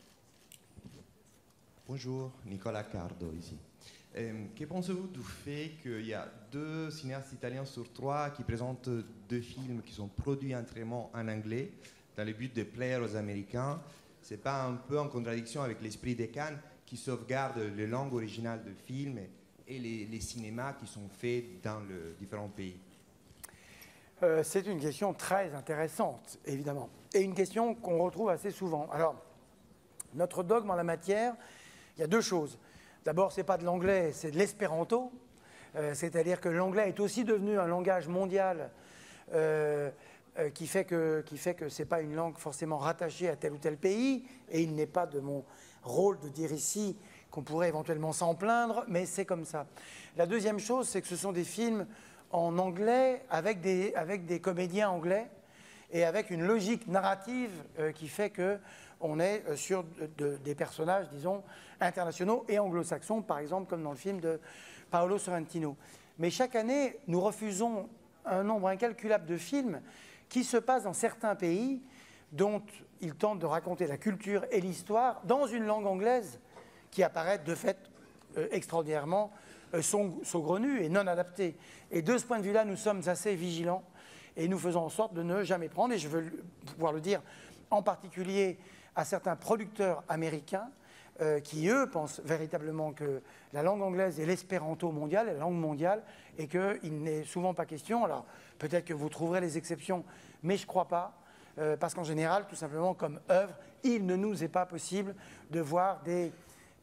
H: Bonjour, Nicolas Cardo ici. Que pensez-vous du fait qu'il y a 2 cinéastes italiens sur 3 qui présentent 2 films qui sont produits entièrement en anglais dans le but de plaire aux Américains? C'est pas un peu en contradiction avec l'esprit de Cannes qui sauvegarde les langues originales de films et les cinémas qui sont faits dans les différents pays?
B: C'est une question très intéressante, évidemment, et une question qu'on retrouve assez souvent. Alors, notre dogme en la matière, il y a 2 choses. D'abord, ce n'est pas de l'anglais, c'est de l'espéranto, c'est-à-dire que l'anglais est aussi devenu un langage mondial qui fait que ce n'est pas une langue forcément rattachée à tel ou tel pays, et il n'est pas de mon rôle de dire ici qu'on pourrait éventuellement s'en plaindre, mais c'est comme ça. La deuxième chose, c'est que ce sont des films en anglais avec des comédiens anglais et avec une logique narrative qui fait qu'on est sur des personnages, disons, internationaux et anglo-saxons, par exemple, comme dans le film de Paolo Sorrentino. Mais chaque année, nous refusons un nombre incalculable de films qui se passent dans certains pays dont ils tentent de raconter la culture et l'histoire dans une langue anglaise qui apparaît de fait extraordinairement saugrenue et non adaptée. Et de ce point de vue-là, nous sommes assez vigilants et nous faisons en sorte de ne jamais prendre, et je veux pouvoir le dire en particulier à certains producteurs américains qui, eux, pensent véritablement que la langue anglaise est l'espéranto mondial, la langue mondiale, et qu'il n'est souvent pas question, alors peut-être que vous trouverez les exceptions, mais je ne crois pas, parce qu'en général, tout simplement, comme œuvre, il ne nous est pas possible de voir des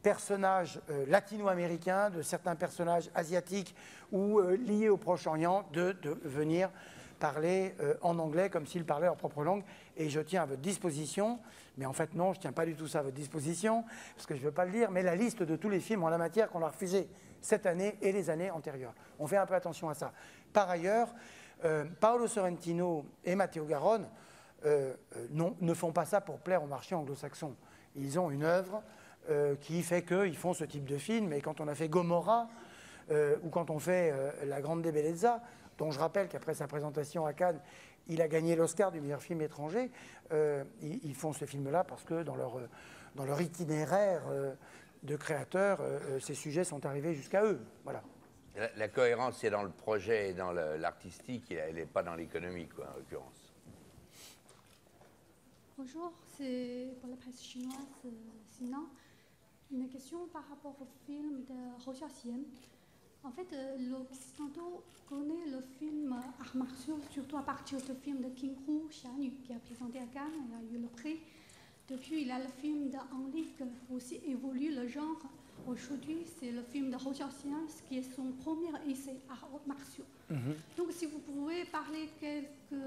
B: personnages latino-américains, de certains personnages asiatiques ou liés au Proche-Orient, de venir parler en anglais comme s'ils parlaient leur propre langue. Et je tiens à votre disposition, mais en fait non, je ne tiens pas du tout ça à votre disposition, parce que je ne veux pas le dire, mais la liste de tous les films en la matière qu'on a refusés cette année et les années antérieures. On fait un peu attention à ça. Par ailleurs, Paolo Sorrentino et Matteo Garonne ne font pas ça pour plaire au marché anglo-saxon. Ils ont une œuvre qui fait qu'ils font ce type de film. Et quand on a fait Gomorrah, ou quand on fait La Grande Bellezza, dont je rappelle qu'après sa présentation à Cannes, il a gagné l'Oscar du meilleur film étranger, ils font ce film-là parce que dans leur itinéraire de créateurs, ces sujets sont arrivés jusqu'à eux. Voilà.
A: La cohérence, c'est dans le projet et dans l'artistique, elle n'est pas dans l'économie, quoi, en l'occurrence.
I: Bonjour, c'est pour la presse chinoise, Sinan. Une question par rapport au film de Hou Xiaoxian. En fait, l'Occidentaux connaît le film arts martiaux, surtout à partir du film de King Hu, Xia Nu, qui a présenté à Cannes et a eu le prix. Depuis, il y a le film d'Henri qui aussi évolue le genre. Aujourd'hui, c'est le film de Hou Xiaoxian, qui est son premier essai arts martiaux. Donc, si vous pouvez parler quelques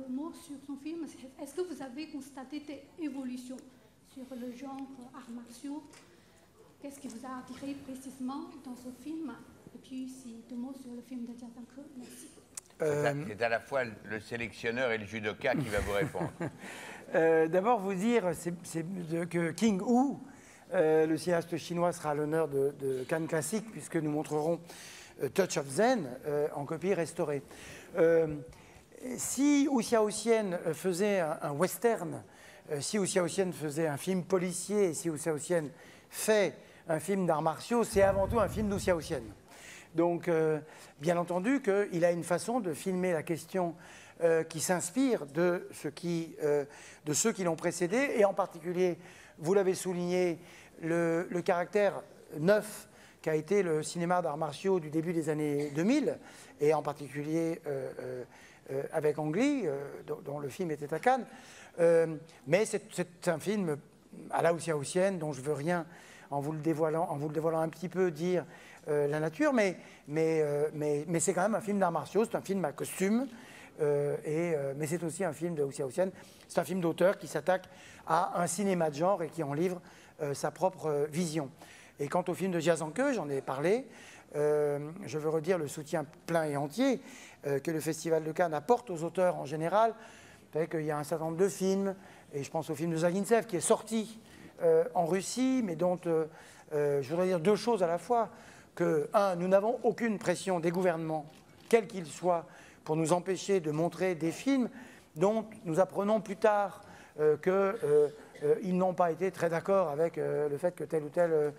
I: mots sur son film, est-ce que vous avez constaté des évolutions sur le genre arts martiaux? Qu'est-ce qui vous a attiré précisément dans ce film? Et puis, si 2 mots sur le film de Jia Zhangke. Merci.
A: C'est à la fois le sélectionneur et le judoka qui va vous répondre.
B: D'abord, vous dire que King Hu, le cinéaste chinois, sera à l'honneur de Cannes Classique, puisque nous montrerons Touch of Zen en copie restaurée. Si Hou Xiaoxian faisait un western, si Hou Xiaoxian faisait un film policier, et si Hou Xiaoxian fait un film d'arts martiaux, c'est avant tout un film d'Hou Xiaoxian. Donc, bien entendu qu'il a une façon de filmer la question qui s'inspire de ceux qui l'ont précédé, et en particulier, vous l'avez souligné, le caractère neuf qu'a été le cinéma d'arts martiaux du début des années 2000, et en particulier avec Ang Lee, dont le film était à Cannes. Mais c'est un film à la Hou Xiaoxian dont je ne veux rien, en vous le dévoilant un petit peu, dire la nature, mais c'est quand même un film d'arts martiaux, c'est un film à costume, mais c'est aussi un film de Hou Xiaoxian. C'est un film d'auteur qui s'attaque à un cinéma de genre et qui en livre sa propre vision. Et quant au film de Jia Zhangke, j'en ai parlé, je veux redire le soutien plein et entier que le Festival de Cannes apporte aux auteurs en général. Vous savez qu'il y a un certain nombre de films, et je pense au film de Zagintsev qui est sorti en Russie, mais dont je voudrais dire 2 choses à la fois. Que, 1, nous n'avons aucune pression des gouvernements, quels qu'ils soient, pour nous empêcher de montrer des films dont nous apprenons plus tard qu'ils n'ont pas été très d'accord avec le fait que tel ou tel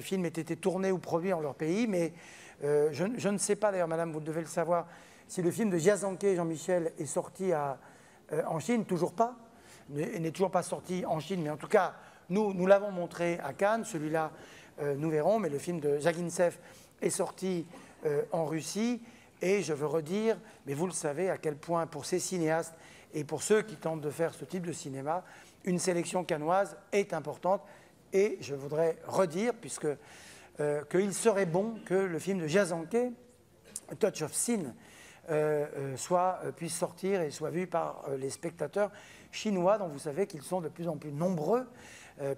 B: film ait été tourné ou produit en leur pays. Mais je ne sais pas, d'ailleurs, madame, vous devez le savoir, si le film de Jia Zhangke, Jean-Michel, est sorti en Chine. Toujours pas. Il n'est toujours pas sorti en Chine, mais en tout cas, nous l'avons montré à Cannes. Celui-là, nous verrons, mais le film de Zagintsev est sorti en Russie, et je veux redire, mais vous le savez, à quel point pour ces cinéastes et pour ceux qui tentent de faire ce type de cinéma, une sélection cannoise est importante, et je voudrais redire, qu'il serait bon que le film de Jia Zhangke, Touch of Sin, puisse sortir et soit vu par les spectateurs chinois, dont vous savez qu'ils sont de plus en plus nombreux,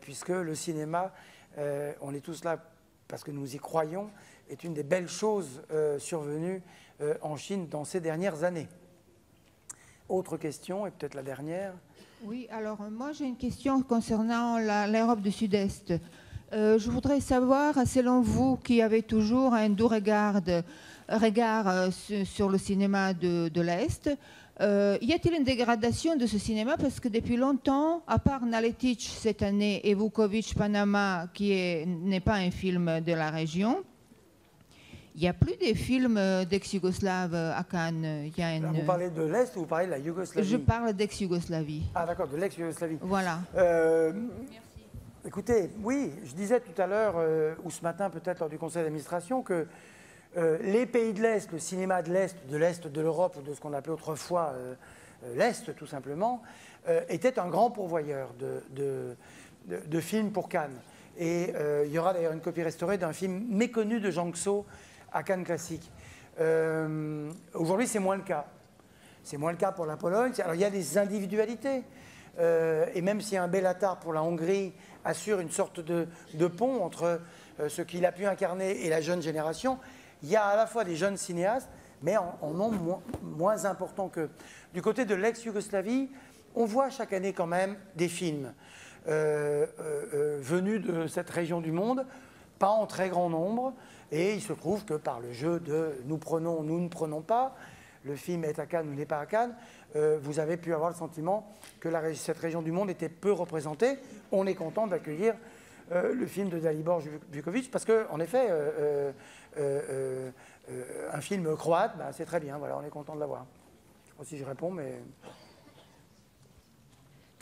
B: puisque le cinéma, on est tous là parce que nous y croyons, est une des belles choses survenues en Chine dans ces dernières années. Autre question, et peut-être la dernière.
J: Oui, alors moi j'ai une question concernant l'Europe du Sud-Est. Je voudrais savoir, selon vous, qui avez toujours un doux regard sur le cinéma de l'Est, y a-t-il une dégradation de ce cinéma? Parce que depuis longtemps, à part Naletic cette année et Vukovic Panama, qui n'est pas un film de la région, il n'y a plus des films d'ex-Yougoslaves à Cannes.
B: Vous parlez de l'Est ou vous parlez de la Yougoslavie?
J: Je parle d'ex-Yougoslavie.
B: Ah d'accord, de l'ex-Yougoslavie.
J: Voilà.
B: Écoutez, oui, je disais tout à l'heure, ou ce matin peut-être lors du conseil d'administration, que les pays de l'Est, le cinéma de l'Est de l'Europe, ou de ce qu'on appelait autrefois l'Est tout simplement, était un grand pourvoyeur de films pour Cannes. Et il y aura d'ailleurs une copie restaurée d'un film méconnu de Zhang Tso à Cannes Classique. Aujourd'hui, c'est moins le cas. C'est moins le cas pour la Pologne. Alors il y a des individualités. Et même si un Bélatar pour la Hongrie assure une sorte de pont entre ce qu'il a pu incarner et la jeune génération, il y a à la fois des jeunes cinéastes, mais en nombre moins important qu'eux. Du côté de l'ex-Yougoslavie, on voit chaque année quand même des films venus de cette région du monde, pas en très grand nombre, et il se trouve que par le jeu de nous prenons, nous ne prenons pas, le film est à Cannes ou n'est pas à Cannes, vous avez pu avoir le sentiment que cette région du monde était peu représentée. On est content d'accueillir le film de Dalibor Vukovic, parce qu'en effet, un film croate, ben, c'est très bien, voilà, on est content de l'avoir. Je sais pas si je réponds, mais...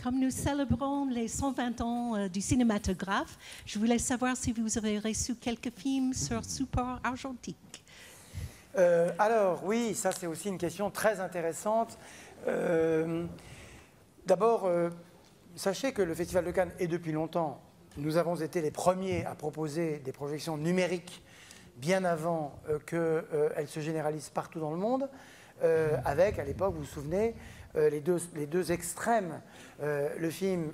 K: Comme nous célébrons les 120 ans du cinématographe, je voulais savoir si vous avez reçu quelques films sur support argentique.
B: Alors, oui, ça c'est aussi une question très intéressante. D'abord, sachez que le Festival de Cannes est depuis longtemps, nous avons été les premiers à proposer des projections numériques bien avant qu'elles se généralisent partout dans le monde, avec, à l'époque, vous vous souvenez, les deux extrêmes, le film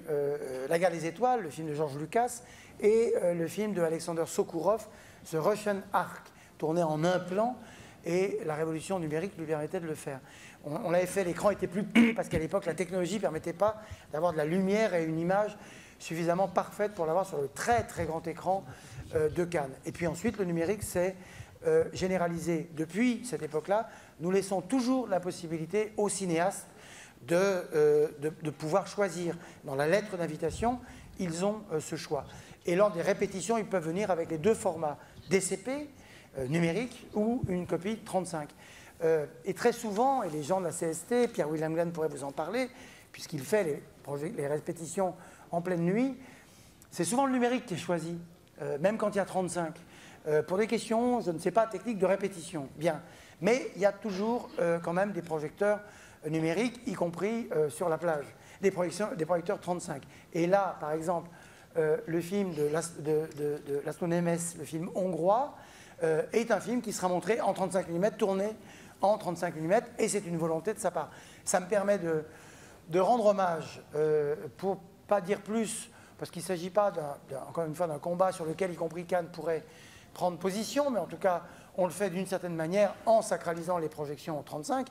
B: La guerre des étoiles, le film de George Lucas, et le film de Alexander Sokourov, The Russian Ark, tourné en un plan, et la révolution numérique lui permettait de le faire. On l'avait fait, l'écran était plus petit, parce qu'à l'époque, la technologie ne permettait pas d'avoir de la lumière et une image suffisamment parfaite pour l'avoir sur le très très grand écran de Cannes. Et puis ensuite, le numérique s'est généralisé. Depuis cette époque-là, nous laissons toujours la possibilité aux cinéastes de pouvoir choisir. Dans la lettre d'invitation, ils ont ce choix. Et lors des répétitions, ils peuvent venir avec les deux formats, DCP, numérique, ou une copie 35. Et très souvent, et les gens de la CST, Pierre-William Glenn pourrait vous en parler, puisqu'il fait les répétitions en pleine nuit, c'est souvent le numérique qui est choisi, même quand il y a 35. Pour des questions, je ne sais pas, techniques de répétition, bien. Mais il y a toujours quand même des projecteurs numériques, y compris sur la plage, des projecteurs 35. Et là, par exemple, le film de Laszlo Nemes, le film hongrois, est un film qui sera montré en 35 mm, tourné en 35 mm, et c'est une volonté de sa part. Ça me permet de rendre hommage, pour pas dire plus, parce qu'il ne s'agit pas, encore une fois, d'un combat sur lequel, y compris Cannes, pourrait prendre position, mais en tout cas, on le fait d'une certaine manière en sacralisant les projections en 35,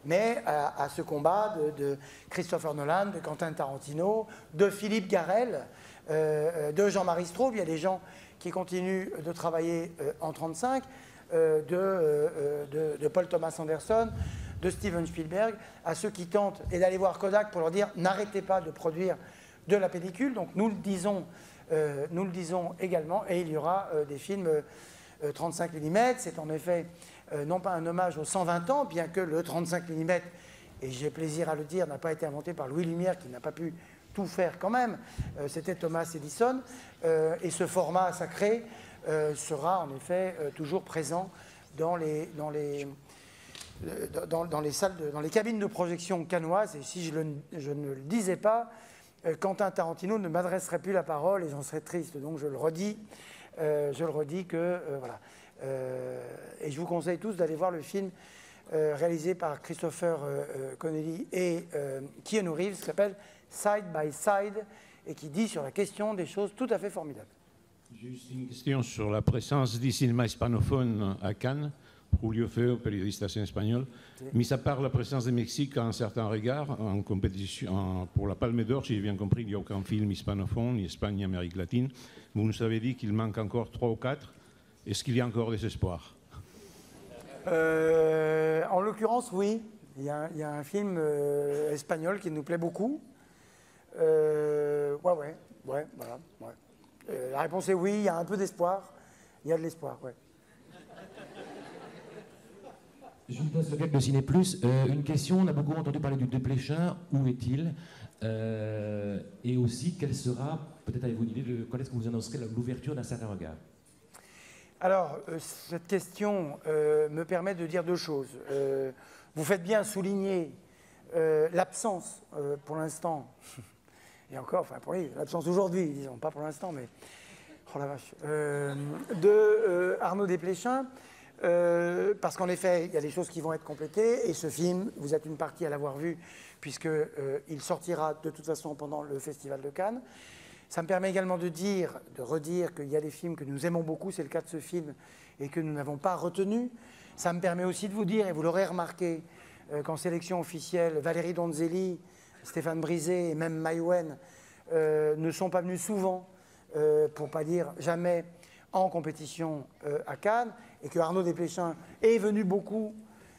B: mais à ce combat de Christopher Nolan, de Quentin Tarantino, de Philippe Garrel, de Jean-Marie Straub. Il y a des gens qui continuent de travailler en 35, de Paul Thomas Anderson, de Steven Spielberg, à ceux qui tentent, et d'aller voir Kodak pour leur dire n'arrêtez pas de produire de la pellicule. Donc nous le disons également, et il y aura des films 35 mm. C'est en effet non pas un hommage aux 120 ans, bien que le 35 mm, et j'ai plaisir à le dire, n'a pas été inventé par Louis Lumière, qui n'a pas pu tout faire quand même, c'était Thomas Edison, et ce format sacré sera en effet toujours présent dans les salles, dans les cabines de projection cannoises. Et si je ne le disais pas, Quentin Tarantino ne m'adresserait plus la parole et j'en serais triste. Donc je le redis que voilà. Et je vous conseille tous d'aller voir le film réalisé par Christopher Connelly et Keanu Reeves, qui s'appelle Side by Side, et qui dit sur la question des choses tout à fait formidables.
L: Juste une question sur la présence du cinéma hispanophone à Cannes. Julio Feo, periodista espagnol. Mis à part la présence du Mexique à un certain regard, en compétition pour la Palme d'Or, si j'ai bien compris, il n'y a aucun film hispanophone, ni Espagne, ni Amérique latine. Vous nous avez dit qu'il manque encore 3 ou 4. Est-ce qu'il y a encore des espoirs?
B: En l'occurrence, oui. Il y a un film espagnol qui nous plaît beaucoup. Ouais, voilà. Ouais. La réponse est oui, il y a un peu d'espoir. Il y a de l'espoir, ouais.
M: Gilles Dasleguet de Ciné Plus. Une question, on a beaucoup entendu parler du Desplechin. Où est-il? Et aussi, quelle sera, peut-être avez-vous une idée de quand est-ce que vous annoncerez l'ouverture d'un certain regard?
B: Alors, cette question me permet de dire deux choses. Vous faites bien souligner l'absence, pour l'instant, et encore, enfin, oui, l'absence aujourd'hui, disons, pas pour l'instant, mais, oh la vache, de Arnaud Desplechin, parce qu'en effet, il y a des choses qui vont être complétées, et ce film, vous êtes une partie à l'avoir vu, puisqu'il sortira de toute façon pendant le Festival de Cannes. Ça me permet également de redire qu'il y a des films que nous aimons beaucoup, c'est le cas de ce film, et que nous n'avons pas retenu. Ça me permet aussi de vous dire, et vous l'aurez remarqué, qu'en sélection officielle, Valérie Donzelli, Stéphane Brisé et même Maïwen ne sont pas venus souvent, pour ne pas dire jamais, en compétition à Cannes, et que Arnaud Desplechin est venu beaucoup,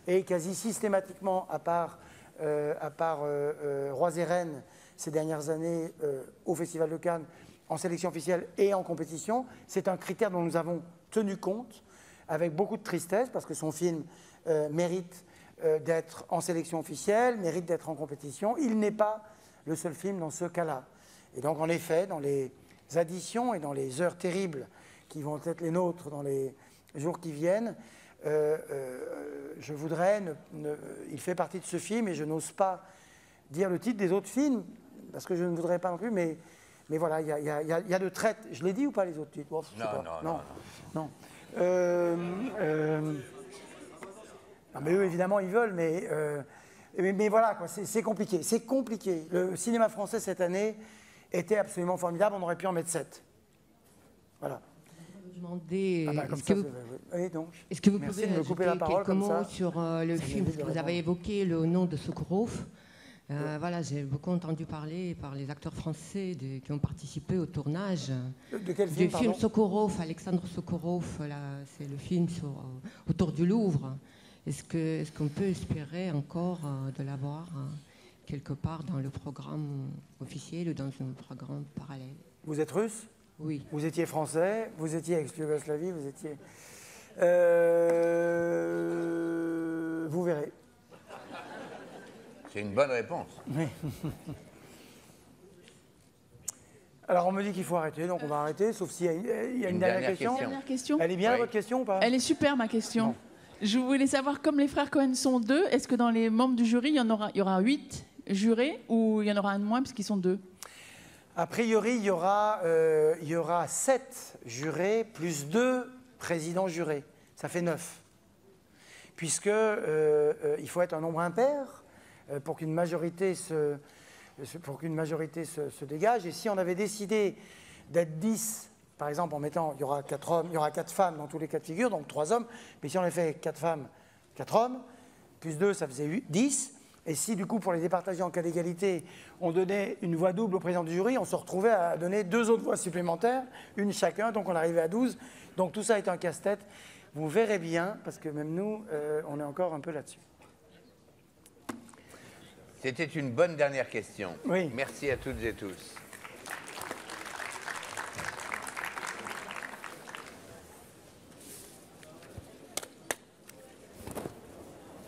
B: et quasi systématiquement, à part Rois et Rennes, ces dernières années au Festival de Cannes, en sélection officielle et en compétition. C'est un critère dont nous avons tenu compte avec beaucoup de tristesse, parce que son film mérite d'être en sélection officielle, mérite d'être en compétition. Il n'est pas le seul film dans ce cas-là. Et donc, en effet, dans les additions et dans les heures terribles qui vont être les nôtres dans les jours qui viennent, je voudrais... il fait partie de ce film et je n'ose pas dire le titre des autres films, parce que je ne voudrais pas non plus, mais voilà, il y a de traite. Je l'ai dit ou pas les autres titres? Je sais pas. Non. Non, mais eux, évidemment, ils veulent, mais voilà, quoi, c'est compliqué. C'est compliqué. Le cinéma français cette année était absolument formidable. On aurait pu en mettre 7. Voilà.
N: Demander,
B: est-ce
N: que vous pouvez ajouter quelques mots sur le film, parce que vous avez évoqué le nom de Sokurov. Voilà, j'ai beaucoup entendu parler par les acteurs français qui ont participé au tournage
B: de quel film,
N: du film Sokurov, Alexandre Sokurov. C'est le film autour du Louvre. Est-ce qu'on peut espérer encore de l'avoir quelque part dans le programme officiel ou dans un programme parallèle?
B: Vous êtes russe?
N: Oui.
B: Vous étiez français, vous étiez ex-Yougoslavie, vous étiez... vous verrez.
A: C'est une bonne réponse.
B: Oui. Alors on me dit qu'il faut arrêter, donc on va arrêter, sauf s'il y a une dernière question.
O: Dernière question.
B: Elle est bien votre question ou pas?
O: Elle est super ma question. Non. Je voulais savoir, comme les frères Cohen sont 2, est-ce que dans les membres du jury, il y aura 8 jurés ou il y en aura un de moins puisqu'ils sont 2?
B: A priori, il y aura 7 jurés plus 2 présidents jurés. Ça fait 9. Puisque il faut être un nombre impair pour qu'une majorité se dégage. Et si on avait décidé d'être 10, par exemple, en mettant, il y aura 4 hommes, il y aura 4 femmes dans tous les cas de figure, donc 3 hommes. Mais si on avait fait 4 femmes, 4 hommes, plus 2, ça faisait 10. Et si, du coup, pour les départager en cas d'égalité, on donnait une voix double au président du jury, on se retrouvait à donner 2 autres voix supplémentaires, une chacun, donc on arrivait à 12. Donc tout ça est un casse-tête. Vous verrez bien, parce que même nous, on est encore un peu là-dessus.
A: C'était une bonne dernière question.
B: Oui.
A: Merci à toutes et tous.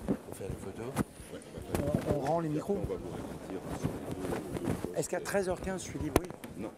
A: On fait la photo.
B: On rend les micros. Est-ce qu'à 13h15, je suis libre? Oui.
P: Non.